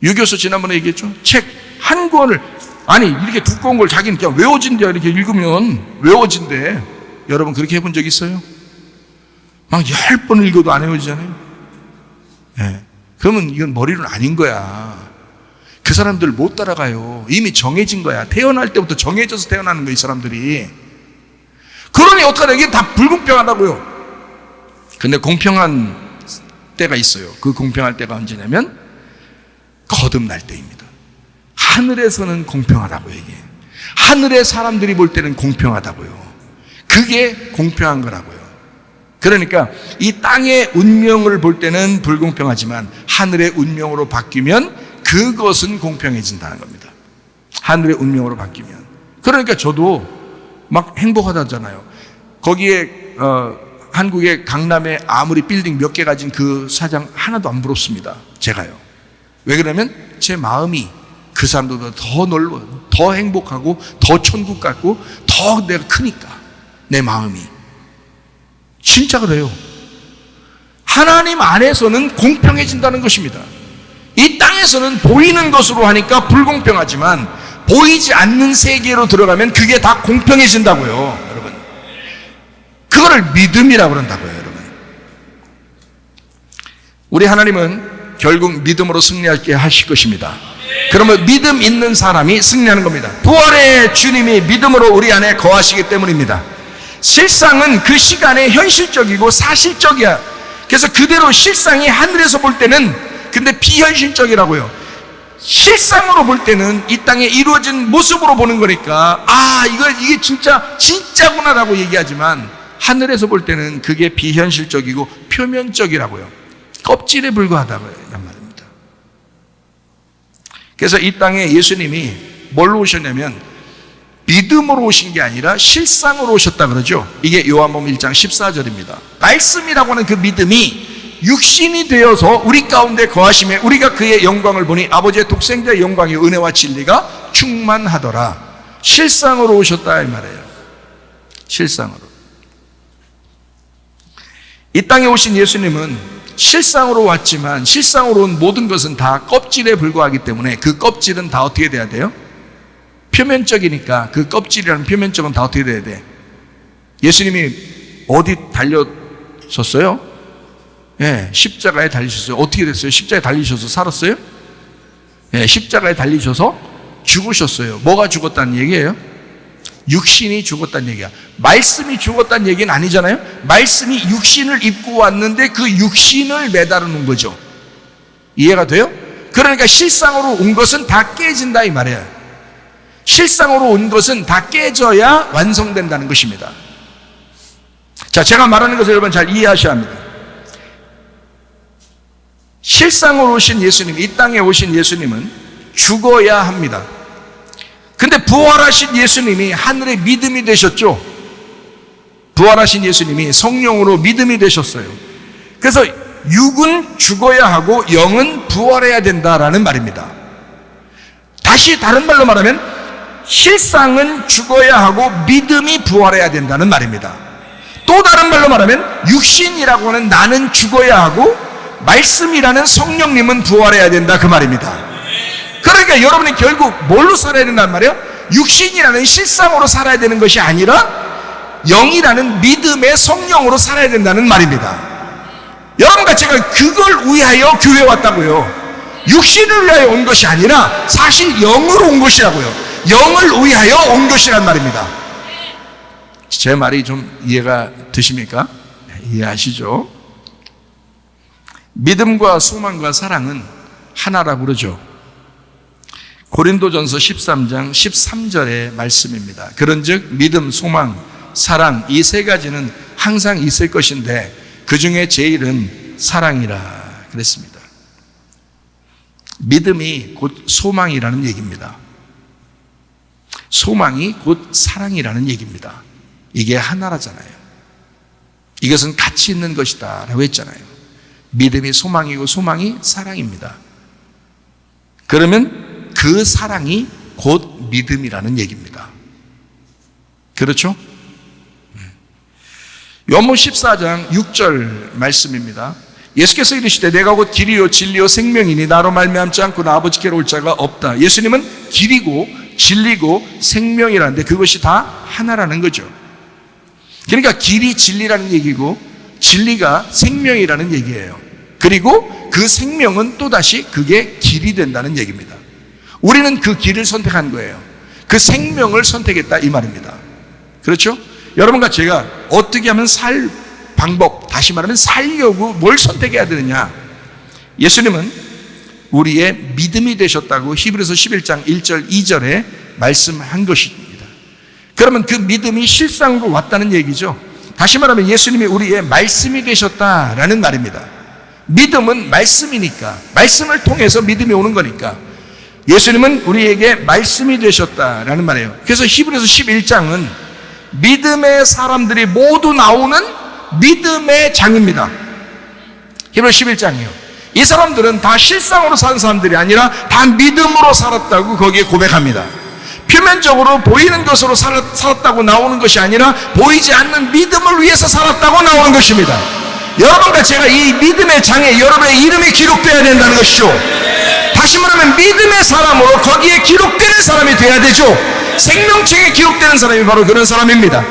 유교수 지난번에 얘기했죠. 책 한 권을, 아니 이렇게 두꺼운 걸 자기는 그냥 외워진대. 이렇게 읽으면 외워진대. 여러분 그렇게 해본 적 있어요? 막 10번 읽어도 안 외워지잖아요. 네. 그러면 이건 머리로는 아닌 거야. 그 사람들 못 따라가요. 이미 정해진 거야. 태어날 때부터 정해져서 태어나는 거야, 이 사람들이. 그러니 어떡하냐. 이게 다 불공평하다고요. 근데 공평한 때가 있어요. 그 공평할 때가 언제냐면 거듭날 때입니다. 하늘에서는 공평하다고요. 이게 하늘의 사람들이 볼 때는 공평하다고요. 그게 공평한 거라고요. 그러니까 이 땅의 운명을 볼 때는 불공평하지만 하늘의 운명으로 바뀌면 그것은 공평해진다는 겁니다. 하늘의 운명으로 바뀌면. 그러니까 저도 막 행복하다잖아요. 거기에 한국의 강남에 아무리 빌딩 몇 개 가진 그 사장 하나도 안 부럽습니다. 제가요. 왜 그러냐면 제 마음이 그 사람들보다 더 넓어, 더 행복하고 더 천국 같고 더 내가 크니까. 내 마음이 진짜 그래요. 하나님 안에서는 공평해진다는 것입니다. 이 땅에서는 보이는 것으로 하니까 불공평하지만 보이지 않는 세계로 들어가면 그게 다 공평해진다고요. 여러분, 그거를 믿음이라고 그런다고요. 여러분, 우리 하나님은 결국 믿음으로 승리하게 하실 것입니다. 그러면 믿음 있는 사람이 승리하는 겁니다. 부활의 주님이 믿음으로 우리 안에 거하시기 때문입니다. 실상은 그 시간에 현실적이고 사실적이야. 그래서 그대로 실상이 하늘에서 볼 때는 근데 비현실적이라고요. 실상으로 볼 때는 이 땅에 이루어진 모습으로 보는 거니까 이게 진짜구나라고 얘기하지만 하늘에서 볼 때는 그게 비현실적이고 표면적이라고요. 껍질에 불과하다고요. 이란 말입니다. 그래서 이 땅에 예수님이 뭘로 오셨냐면 믿음으로 오신 게 아니라 실상으로 오셨다 그러죠. 이게 요한복음 1장 14절입니다. 말씀이라고 하는 그 믿음이 육신이 되어서 우리 가운데 거하심에 우리가 그의 영광을 보니 아버지의 독생자의 영광이 은혜와 진리가 충만하더라. 실상으로 오셨다 이 말이에요. 실상으로. 이 땅에 오신 예수님은 실상으로 왔지만 실상으로 온 모든 것은 다 껍질에 불과하기 때문에 그 껍질은 다 어떻게 돼야 돼요? 표면적이니까 그 껍질이라는 표면적은 다 어떻게 돼야 돼? 예수님이 어디 달려섰어요? 예, 십자가에 달리셨어요. 어떻게 됐어요? 십자가에 달리셔서 살았어요? 예, 십자가에 달리셔서 죽으셨어요. 뭐가 죽었다는 얘기예요? 육신이 죽었다는 얘기야. 말씀이 죽었다는 얘기는 아니잖아요. 말씀이 육신을 입고 왔는데 그 육신을 매달아 놓은 거죠. 이해가 돼요? 그러니까 실상으로 온 것은 다 깨진다 이 말이에요. 실상으로 온 것은 다 깨져야 완성된다는 것입니다. 자, 제가 말하는 것을 여러분 잘 이해하셔야 합니다. 실상으로 오신 예수님, 이 땅에 오신 예수님은 죽어야 합니다. 근데 부활하신 예수님이 하늘의 믿음이 되셨죠. 부활하신 예수님이 성령으로 믿음이 되셨어요. 그래서 육은 죽어야 하고 영은 부활해야 된다라는 말입니다. 다시 다른 말로 말하면 실상은 죽어야 하고 믿음이 부활해야 된다는 말입니다. 또 다른 말로 말하면 육신이라고 하는 나는 죽어야 하고 말씀이라는 성령님은 부활해야 된다 그 말입니다. 그러니까 여러분이 결국 뭘로 살아야 된단 말이에요? 육신이라는 실상으로 살아야 되는 것이 아니라 영이라는 믿음의 성령으로 살아야 된다는 말입니다. 여러분과 제가 그걸 위하여 교회에 왔다고요. 육신을 위하여 온 것이 아니라 사실 영으로 온 것이라고요. 영을 위하여 온 것이란 말입니다. 제 말이 좀 이해가 되십니까? 이해하시죠? 믿음과 소망과 사랑은 하나라고 그러죠. 고린도전서 13장 13절의 말씀입니다. 그런즉 믿음, 소망, 사랑 이 세 가지는 항상 있을 것인데 그 중에 제일은 사랑이라 그랬습니다. 믿음이 곧 소망이라는 얘기입니다. 소망이 곧 사랑이라는 얘기입니다. 이게 하나라잖아요. 이것은 같이 있는 것이다 라고 했잖아요. 믿음이 소망이고 소망이 사랑입니다. 그러면 그 사랑이 곧 믿음이라는 얘기입니다. 그렇죠? 요한복음 14장 6절 말씀입니다. 예수께서 이르시되 내가 곧 길이요 진리요 생명이니 나로 말미암지 않고 나 아버지께로 올 자가 없다. 예수님은 길이고 진리고 생명이라는데 그것이 다 하나라는 거죠. 그러니까 길이 진리라는 얘기고 진리가 생명이라는 얘기예요. 그리고 그 생명은 또다시 그게 길이 된다는 얘기입니다. 우리는 그 길을 선택한 거예요. 그 생명을 선택했다 이 말입니다. 그렇죠? 여러분과 제가 어떻게 하면 살 방법, 다시 말하면 살려고 뭘 선택해야 되느냐? 예수님은 우리의 믿음이 되셨다고 히브리서 11장 1절 2절에 말씀한 것입니다. 그러면 그 믿음이 실상으로 왔다는 얘기죠. 다시 말하면 예수님이 우리의 말씀이 되셨다라는 말입니다. 믿음은 말씀이니까, 말씀을 통해서 믿음이 오는 거니까 예수님은 우리에게 말씀이 되셨다라는 말이에요. 그래서 히브리서 11장은 믿음의 사람들이 모두 나오는 믿음의 장입니다. 히브리서 11장이요. 이 사람들은 다 실상으로 사는 사람들이 아니라 다 믿음으로 살았다고 거기에 고백합니다. 표면적으로 보이는 것으로 살았다고 나오는 것이 아니라 보이지 않는 믿음을 위해서 살았다고 나오는 것입니다. 여러분과 제가 이 믿음의 장에 여러분의 이름이 기록되어야 된다는 것이죠. 다시 말하면 믿음의 사람으로 거기에 기록되는 사람이 되어야 되죠. 생명책에 기록되는 사람이 바로 그런 사람입니다.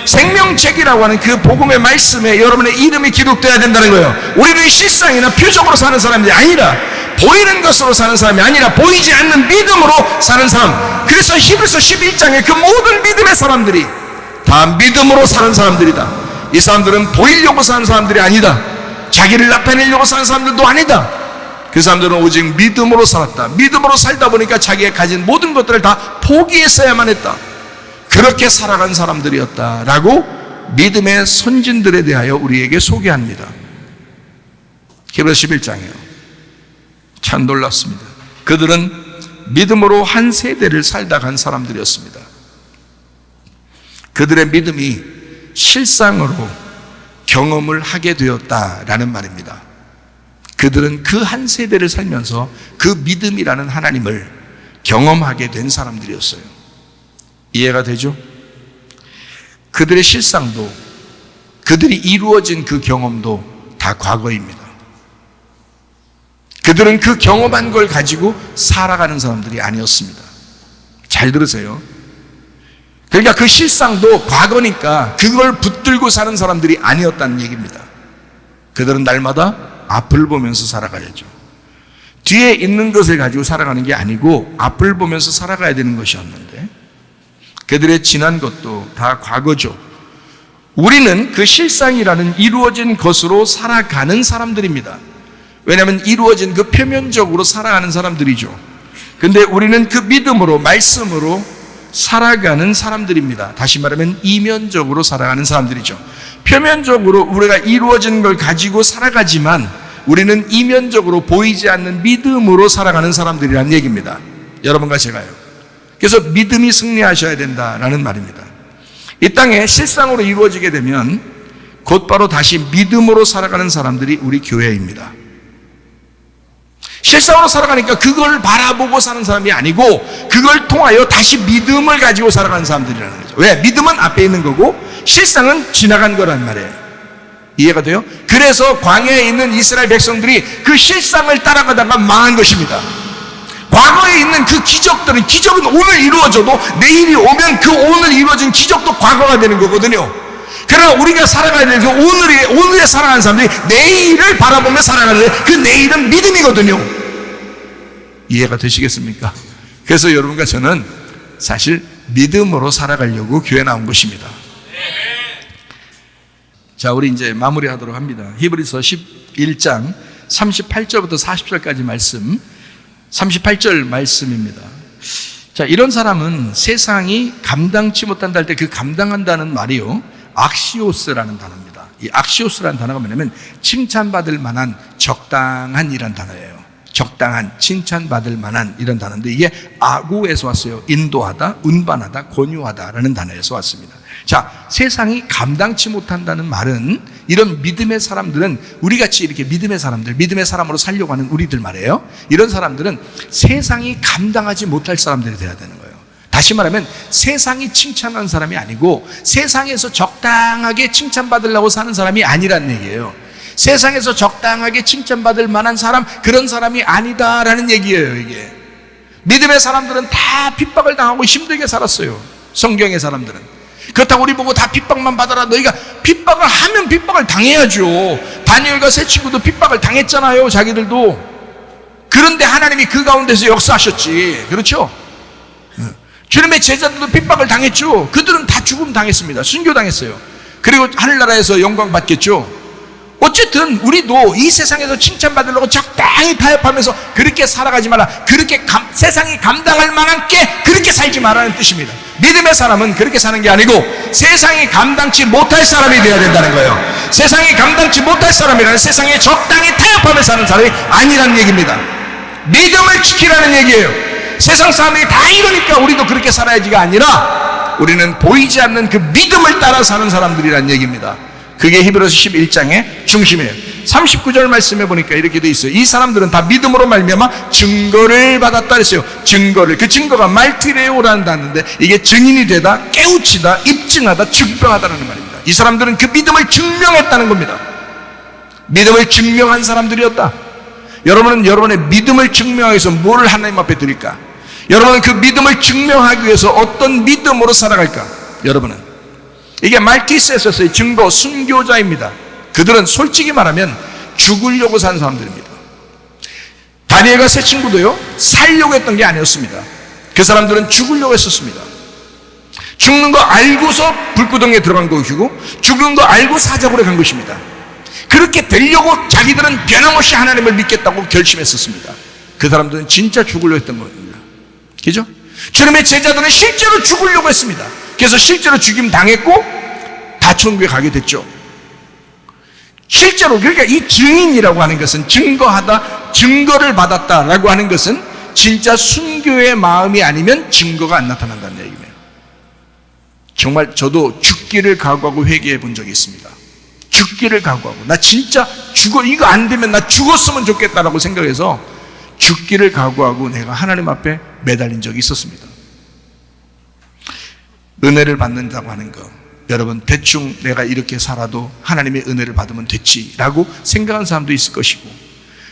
생명책이라고 하는 그 복음의 말씀에 여러분의 이름이 기록되어야 된다는 거예요. 우리는 실상이나 표적으로 사는 사람이 아니라, 보이는 것으로 사는 사람이 아니라 보이지 않는 믿음으로 사는 사람. 그래서 히브리서 11장에 그 모든 믿음의 사람들이 다 믿음으로 사는 사람들이다. 이 사람들은 보이려고 사는 사람들이 아니다. 자기를 나타내려고 사는 사람들도 아니다. 그 사람들은 오직 믿음으로 살았다. 믿음으로 살다 보니까 자기가 가진 모든 것들을 다 포기했어야만 했다. 그렇게 살아간 사람들이었다라고 믿음의 선진들에 대하여 우리에게 소개합니다. 히브리서 11장이에요. 참 놀랍습니다. 그들은 믿음으로 한 세대를 살다 간 사람들이었습니다. 그들의 믿음이 실상으로 경험을 하게 되었다라는 말입니다. 그들은 그 한 세대를 살면서 그 믿음이라는 하나님을 경험하게 된 사람들이었어요. 이해가 되죠? 그들의 실상도, 그들이 이루어진 그 경험도 다 과거입니다. 그들은 그 경험한 걸 가지고 살아가는 사람들이 아니었습니다. 잘 들으세요. 그러니까 그 실상도 과거니까 그걸 붙들고 사는 사람들이 아니었다는 얘기입니다. 그들은 날마다 앞을 보면서 살아가야죠. 뒤에 있는 것을 가지고 살아가는 게 아니고 앞을 보면서 살아가야 되는 것이었는데 그들의 지난 것도 다 과거죠. 우리는 그 실상이라는 이루어진 것으로 살아가는 사람들입니다. 왜냐하면 이루어진 그 표면적으로 살아가는 사람들이죠. 근데 우리는 그 믿음으로, 말씀으로 살아가는 사람들입니다. 다시 말하면 이면적으로 살아가는 사람들이죠. 표면적으로 우리가 이루어진 걸 가지고 살아가지만 우리는 이면적으로 보이지 않는 믿음으로 살아가는 사람들이라는 얘기입니다. 여러분과 제가요. 그래서 믿음이 승리하셔야 된다라는 말입니다. 이 땅에 실상으로 이루어지게 되면 곧바로 다시 믿음으로 살아가는 사람들이 우리 교회입니다. 실상으로 살아가니까 그걸 바라보고 사는 사람이 아니고 그걸 통하여 다시 믿음을 가지고 살아가는 사람들이라는 거죠. 왜? 믿음은 앞에 있는 거고 실상은 지나간 거란 말이에요. 이해가 돼요? 그래서 광야에 있는 이스라엘 백성들이 그 실상을 따라가다가 망한 것입니다. 과거에 있는 그 기적들은, 기적은 오늘 이루어져도 내일이 오면 그 오늘 이루어진 기적도 과거가 되는 거거든요. 그러나 우리가 살아가야 되는 그 오늘에 살아가는 사람들이 내일을 바라보며 살아가는데 그 내일은 믿음이거든요. 이해가 되시겠습니까? 그래서 여러분과 저는 사실 믿음으로 살아가려고 교회 나온 것입니다. 자, 우리 이제 마무리하도록 합니다. 히브리서 11장 38절부터 40절까지 말씀, 38절 말씀입니다. 자, 이런 사람은 세상이 감당치 못한다 할 때 그 감당한다는 말이요, 악시오스라는 단어입니다. 이 악시오스라는 단어가 뭐냐면 칭찬받을 만한 적당한이라는 단어예요. 적당한, 칭찬받을 만한 이런 단어인데 이게 아구에서 왔어요. 인도하다, 운반하다, 권유하다라는 단어에서 왔습니다. 자, 세상이 감당치 못한다는 말은 이런 믿음의 사람들은 우리같이 이렇게 믿음의 사람들, 믿음의 사람으로 살려고 하는 우리들 말이에요. 이런 사람들은 세상이 감당하지 못할 사람들이 돼야 되는 거예요. 다시 말하면 세상이 칭찬하는 사람이 아니고 세상에서 적당하게 칭찬받으려고 사는 사람이 아니란 얘기예요. 세상에서 적당하게 칭찬받을 만한 사람, 그런 사람이 아니다라는 얘기예요. 이게 믿음의 사람들은 다 핍박을 당하고 힘들게 살았어요. 성경의 사람들은. 그렇다고 우리 보고 다 핍박만 받아라. 너희가 핍박을 하면 핍박을 당해야죠. 다니엘과 세 친구도 핍박을 당했잖아요. 자기들도. 그런데 하나님이 그 가운데서 역사하셨지. 그렇죠? 주님의 제자들도 핍박을 당했죠. 그들은 다 죽음 당했습니다. 순교당했어요. 그리고 하늘나라에서 영광 받겠죠. 어쨌든 우리도 이 세상에서 칭찬받으려고 적당히 타협하면서 그렇게 살아가지 마라. 그렇게 세상이 감당할 만한 게 그렇게 살지 말라는 뜻입니다. 믿음의 사람은 그렇게 사는 게 아니고 세상이 감당치 못할 사람이 되어야 된다는 거예요. 세상이 감당치 못할 사람이라는 세상에 적당히 타협하며 사는 사람이 아니라는 얘기입니다. 믿음을 지키라는 얘기예요. 세상 사람들이 다 이러니까 우리도 그렇게 살아야지가 아니라 우리는 보이지 않는 그 믿음을 따라 사는 사람들이라는 얘기입니다. 그게 히브리서 11장의 중심이에요. 39절 말씀해 보니까 이렇게 돼 있어요. 이 사람들은 다 믿음으로 말미암아 증거를 받았다 그랬어요. 증거를. 그 증거가 말티레오라는 단어인데 이게 증인이 되다, 깨우치다, 입증하다, 증명하다라는 말입니다. 이 사람들은 그 믿음을 증명했다는 겁니다. 믿음을 증명한 사람들이었다. 여러분은 여러분의 믿음을 증명하기 위해서 뭘 하나님 앞에 드릴까? 여러분은 그 믿음을 증명하기 위해서 어떤 믿음으로 살아갈까? 여러분은 이게 말티스에서의 증거, 순교자입니다. 그들은 솔직히 말하면 죽으려고 산 사람들입니다. 다니엘과 세 친구도요, 살려고 했던 게 아니었습니다. 그 사람들은 죽으려고 했었습니다. 죽는 거 알고서 불구덩이에 들어간 것이고 죽는 거 알고 사자굴에 간 것입니다. 그렇게 되려고 자기들은 변함없이 하나님을 믿겠다고 결심했었습니다. 그 사람들은 진짜 죽으려고 했던 겁니다. 그죠? 주님의 제자들은 실제로 죽으려고 했습니다. 그래서 실제로 죽임 당했고 다 천국에 가게 됐죠. 실제로. 그러니까 이 증인이라고 하는 것은 증거하다, 증거를 받았다라고 하는 것은 진짜 순교의 마음이 아니면 증거가 안 나타난다는 얘기입니다. 정말 저도 죽기를 각오하고 회개해 본 적이 있습니다. 죽기를 각오하고 나 진짜 이거 안 되면 나 죽었으면 좋겠다라고 생각해서 죽기를 각오하고 내가 하나님 앞에 매달린 적이 있었습니다. 은혜를 받는다고 하는 거, 여러분 대충 내가 이렇게 살아도 하나님의 은혜를 받으면 됐지라고 생각하는 사람도 있을 것이고,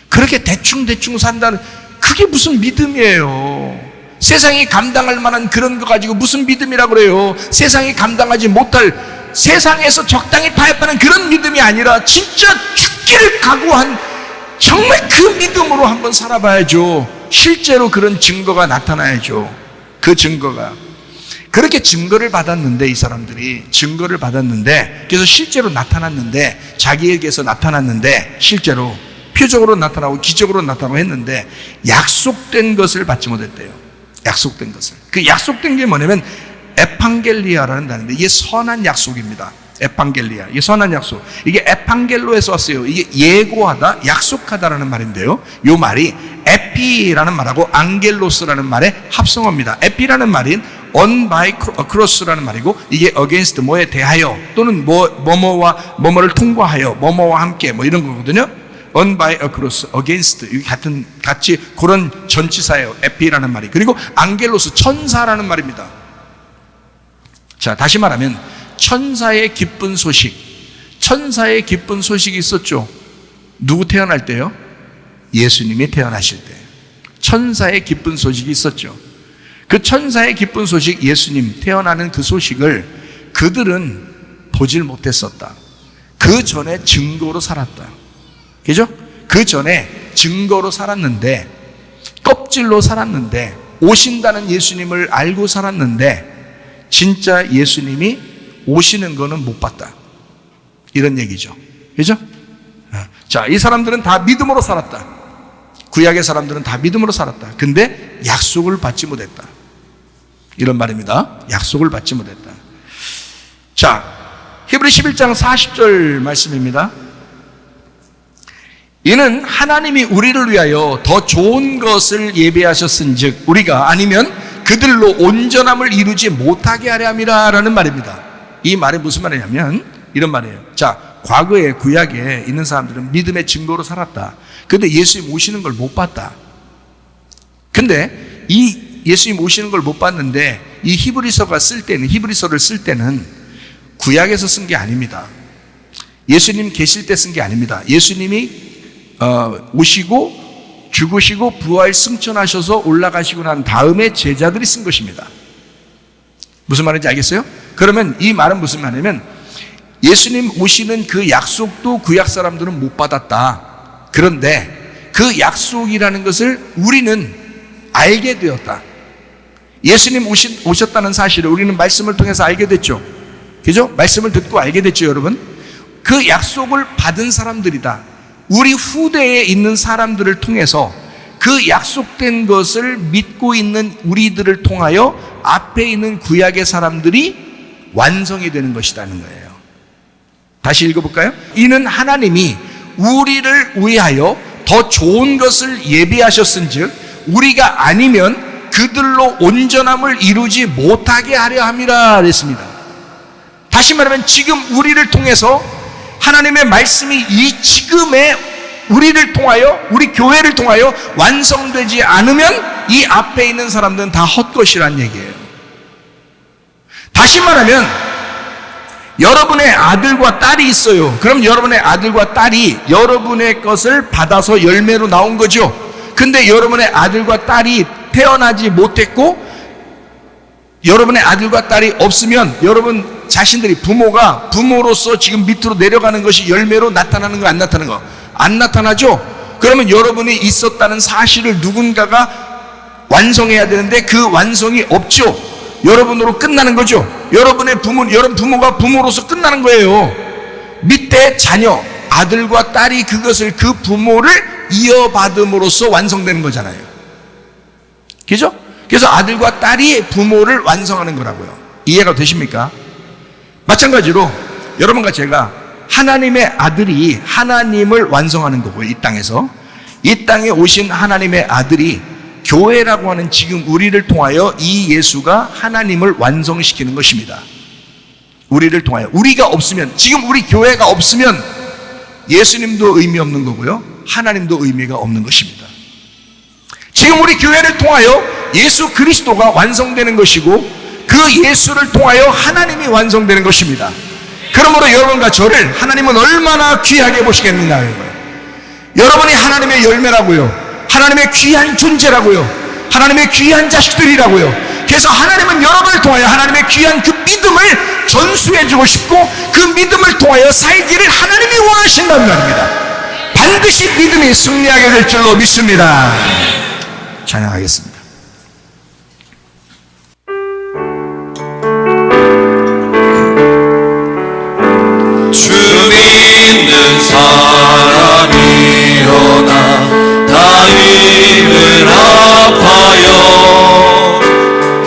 그렇게 대충 산다는 그게 무슨 믿음이에요? 세상이 감당할 만한 그런 거 가지고 무슨 믿음이라고 그래요? 세상이 감당하지 못할, 세상에서 적당히 타협하는 그런 믿음이 아니라 진짜 죽기를 각오한 정말 그 믿음으로 한번 살아봐야죠. 실제로 그런 증거가 나타나야죠. 그 증거가. 그렇게 증거를 받았는데, 이 사람들이 증거를 받았는데, 그래서 실제로 나타났는데, 자기에게서 나타났는데, 실제로 표적으로 나타나고 기적으로 나타나고 했는데 약속된 것을 받지 못했대요. 약속된 것을. 그 약속된 게 뭐냐면 에판겔리아라는 단어인데 이게 선한 약속입니다. 에판겔리아. 이게 선한 약속. 이게 에판겔로에서 왔어요. 이게 예고하다, 약속하다라는 말인데요. 이 말이 에피라는 말하고 안겔로스라는 말의 합성어입니다. 에피라는 말인 on by across라는 말이고, 이게 against 뭐에 대하여 또는 뭐뭐와 뭐뭐를 통과하여 뭐뭐와 함께 뭐 이런 거거든요. on by across, against 이게 같이 그런 전치사예요. 에피라는 말이. 그리고 안겔로스 천사라는 말입니다. 자, 다시 말하면 천사의 기쁜 소식, 천사의 기쁜 소식이 있었죠. 누구 태어날 때요? 예수님이 태어나실 때 천사의 기쁜 소식이 있었죠. 그 천사의 기쁜 소식, 예수님 태어나는 그 소식을 그들은 보질 못했었다. 그 전에 증거로 살았다. 그죠? 그 전에 증거로 살았는데, 껍질로 살았는데, 오신다는 예수님을 알고 살았는데 진짜 예수님이 오시는 거는 못 봤다. 이런 얘기죠. 그죠? 자, 이 사람들은 다 믿음으로 살았다. 구약의 사람들은 다 믿음으로 살았다. 근데 약속을 받지 못했다. 이런 말입니다. 약속을 받지 못했다. 자, 히브리 11장 40절 말씀입니다. 이는 하나님이 우리를 위하여 더 좋은 것을 예비하셨은즉 우리가 아니면 그들로 온전함을 이루지 못하게 하려 함이라 라는 말입니다. 이 말이 무슨 말이냐면 이런 말이에요. 자, 과거에 구약에 있는 사람들은 믿음의 증거로 살았다. 근데 예수님 오시는 걸 못 봤다. 근데 이 예수님 오시는 걸 못 봤는데 이 히브리서를 쓸 때는 구약에서 쓴 게 아닙니다. 예수님 계실 때 쓴 게 아닙니다. 예수님이 오시고 죽으시고 부활 승천하셔서 올라가시고 난 다음에 제자들이 쓴 것입니다. 무슨 말인지 알겠어요? 그러면 이 말은 무슨 말이냐면 예수님 오시는 그 약속도 구약 사람들은 못 받았다. 그런데 그 약속이라는 것을 우리는 알게 되었다. 예수님 오셨다는 사실을 우리는 말씀을 통해서 알게 됐죠. 그죠? 말씀을 듣고 알게 됐죠, 여러분. 그 약속을 받은 사람들이다. 우리 후대에 있는 사람들을 통해서 그 약속된 것을 믿고 있는 우리들을 통하여 앞에 있는 구약의 사람들이 완성이 되는 것이라는 거예요. 다시 읽어볼까요? 이는 하나님이 우리를 위하여 더 좋은 것을 예비하셨은즉 우리가 아니면 그들로 온전함을 이루지 못하게 하려 함이라 그랬습니다. 다시 말하면 지금 우리를 통해서 하나님의 말씀이 이 지금의 우리를 통하여 우리 교회를 통하여 완성되지 않으면 이 앞에 있는 사람들은 다 헛것이란 얘기예요. 다시 말하면 여러분의 아들과 딸이 있어요. 그럼 여러분의 아들과 딸이 여러분의 것을 받아서 열매로 나온 거죠. 근데 여러분의 아들과 딸이 태어나지 못했고 여러분의 아들과 딸이 없으면 여러분 자신들이 부모로서 지금 밑으로 내려가는 것이 열매로 나타나는 거 안 나타나는 거? 안 나타나죠? 그러면 여러분이 있었다는 사실을 누군가가 완성해야 되는데 그 완성이 없죠. 여러분으로 끝나는 거죠. 여러분 부모가 부모로서 끝나는 거예요. 밑에 자녀, 아들과 딸이 그것을 그 부모를 이어받음으로써 완성되는 거잖아요. 그죠? 그래서 아들과 딸이 부모를 완성하는 거라고요. 이해가 되십니까? 마찬가지로 여러분과 제가 하나님의 아들이 하나님을 완성하는 거고요. 이 땅에서 이 땅에 오신 하나님의 아들이 교회라고 하는 지금 우리를 통하여 이 예수가 하나님을 완성시키는 것입니다. 우리를 통하여 우리가 없으면 지금 우리 교회가 없으면 예수님도 의미 없는 거고요. 하나님도 의미가 없는 것입니다. 지금 우리 교회를 통하여 예수 그리스도가 완성되는 것이고 그 예수를 통하여 하나님이 완성되는 것입니다. 그러므로 여러분과 저를 하나님은 얼마나 귀하게 보시겠느냐. 여러분이 하나님의 열매라고요. 하나님의 귀한 존재라고요. 하나님의 귀한 자식들이라고요. 그래서 하나님은 여러분을 통하여 하나님의 귀한 그 믿음을 전수해주고 싶고 그 믿음을 통하여 살기를 하나님이 원하신다는 말입니다. 반드시 믿음이 승리하게 될 줄로 믿습니다. 찬양하겠습니다. 주 믿는 사람이 일어나 다윗을 아파요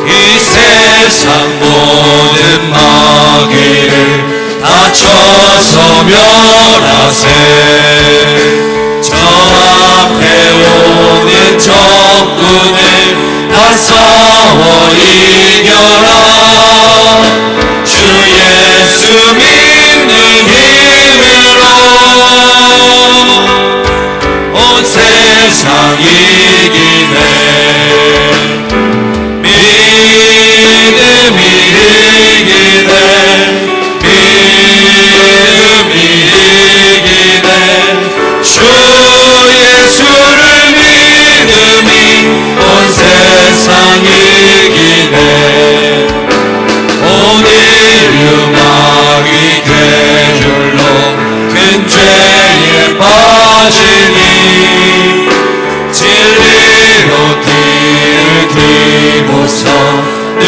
이 세상 모든 마귀를 다쳐서 멸하세 저 앞에 오는 적군을 다 싸워 이겨라 주 예수 믿는 힘으로 온 세상 이기네 믿음이 이기네 믿음이 이기네 주 예수를 믿음이 온 세상 이기네 오늘 유망이 괴절로 큰 죄에 빠지니 진리로 뒤를 뒤고서 늘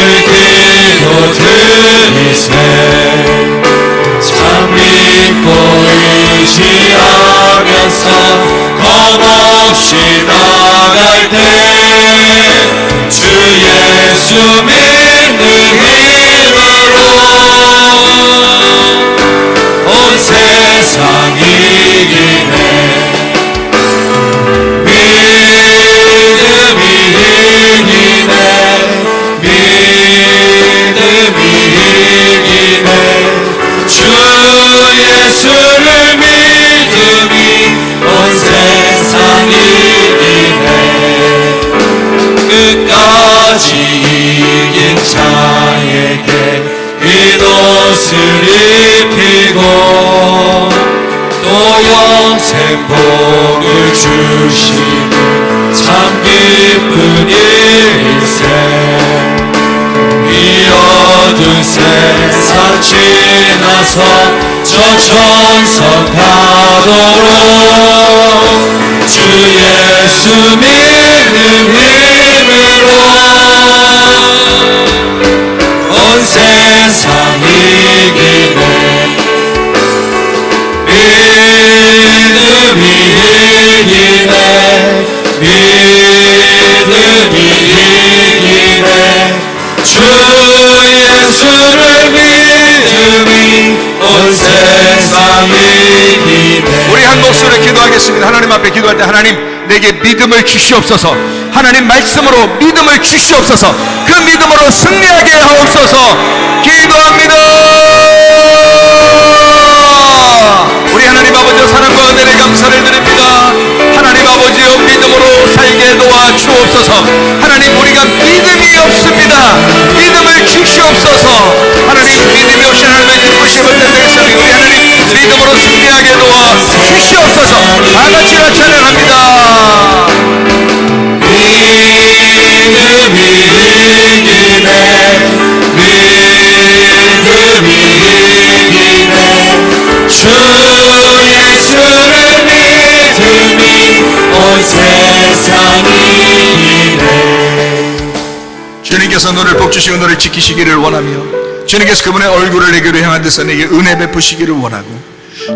기도드리세 참 믿고 의지하면서 겁없이 나갈 때 주 예수 믿는 힘으로 온 세상 이기네 복을 주시는 참 기쁜 일세 이 어두운 세상 지나서 저 천성 가도록 주 예수 믿는 힘으로 온 세상 이기네 믿음이 이기네 믿음이 이기네 주 예수를 믿음이 온 세상 이기네. 우리 한 목소리로 기도하겠습니다. 하나님 앞에 기도할 때 하나님 내게 믿음을 주시옵소서. 하나님 말씀으로 믿음을 주시옵소서. 그 믿음으로 승리하게 하옵소서. 기도합니다. 우리 하나님 아버지 사랑과 은혜를 감사를 드립니다. 하나님 아버지여 믿음으로 살게 도와주옵소서. 하나님 우리가 믿음이 없습니다. 믿음을 주시옵소서. 하나님 믿음이 없이 하나님의 뜻을 대상이 우리 하나님 믿음으로 승리하게 도와주시옵소서. 다같이 찬양합니다. 믿음이 이기네 믿음이 이기네 주 예수를 믿음이 온 세상이 이기네. 주님께서 너를 복주시고 너를 지키시기를 원하며 주님께서 그분의 얼굴을 내게로 향한 데서 내게 은혜 베푸시기를 원하고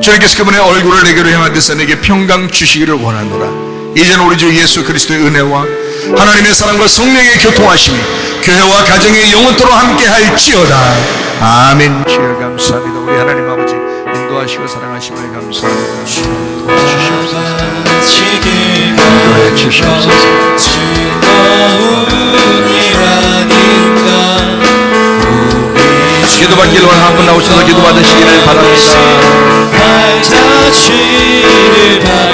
주님께서 그분의 얼굴을 내게로 향한 데서 내게 평강 주시기를 원하노라. 이제는 우리 주 예수 그리스도의 은혜와 하나님의 사랑과 성령의 교통하심이 교회와 가정에 영원토록 함께 할지어다. 아멘. 주여 감사합니다. 우리 하나님 아버지 인도하시고 사랑하심을 감사합니다. 주시옵소서. 기도받기를 원하는 한 분 나오셔서 기도받으시기를 바랍니다. 발자취를 바랍니다.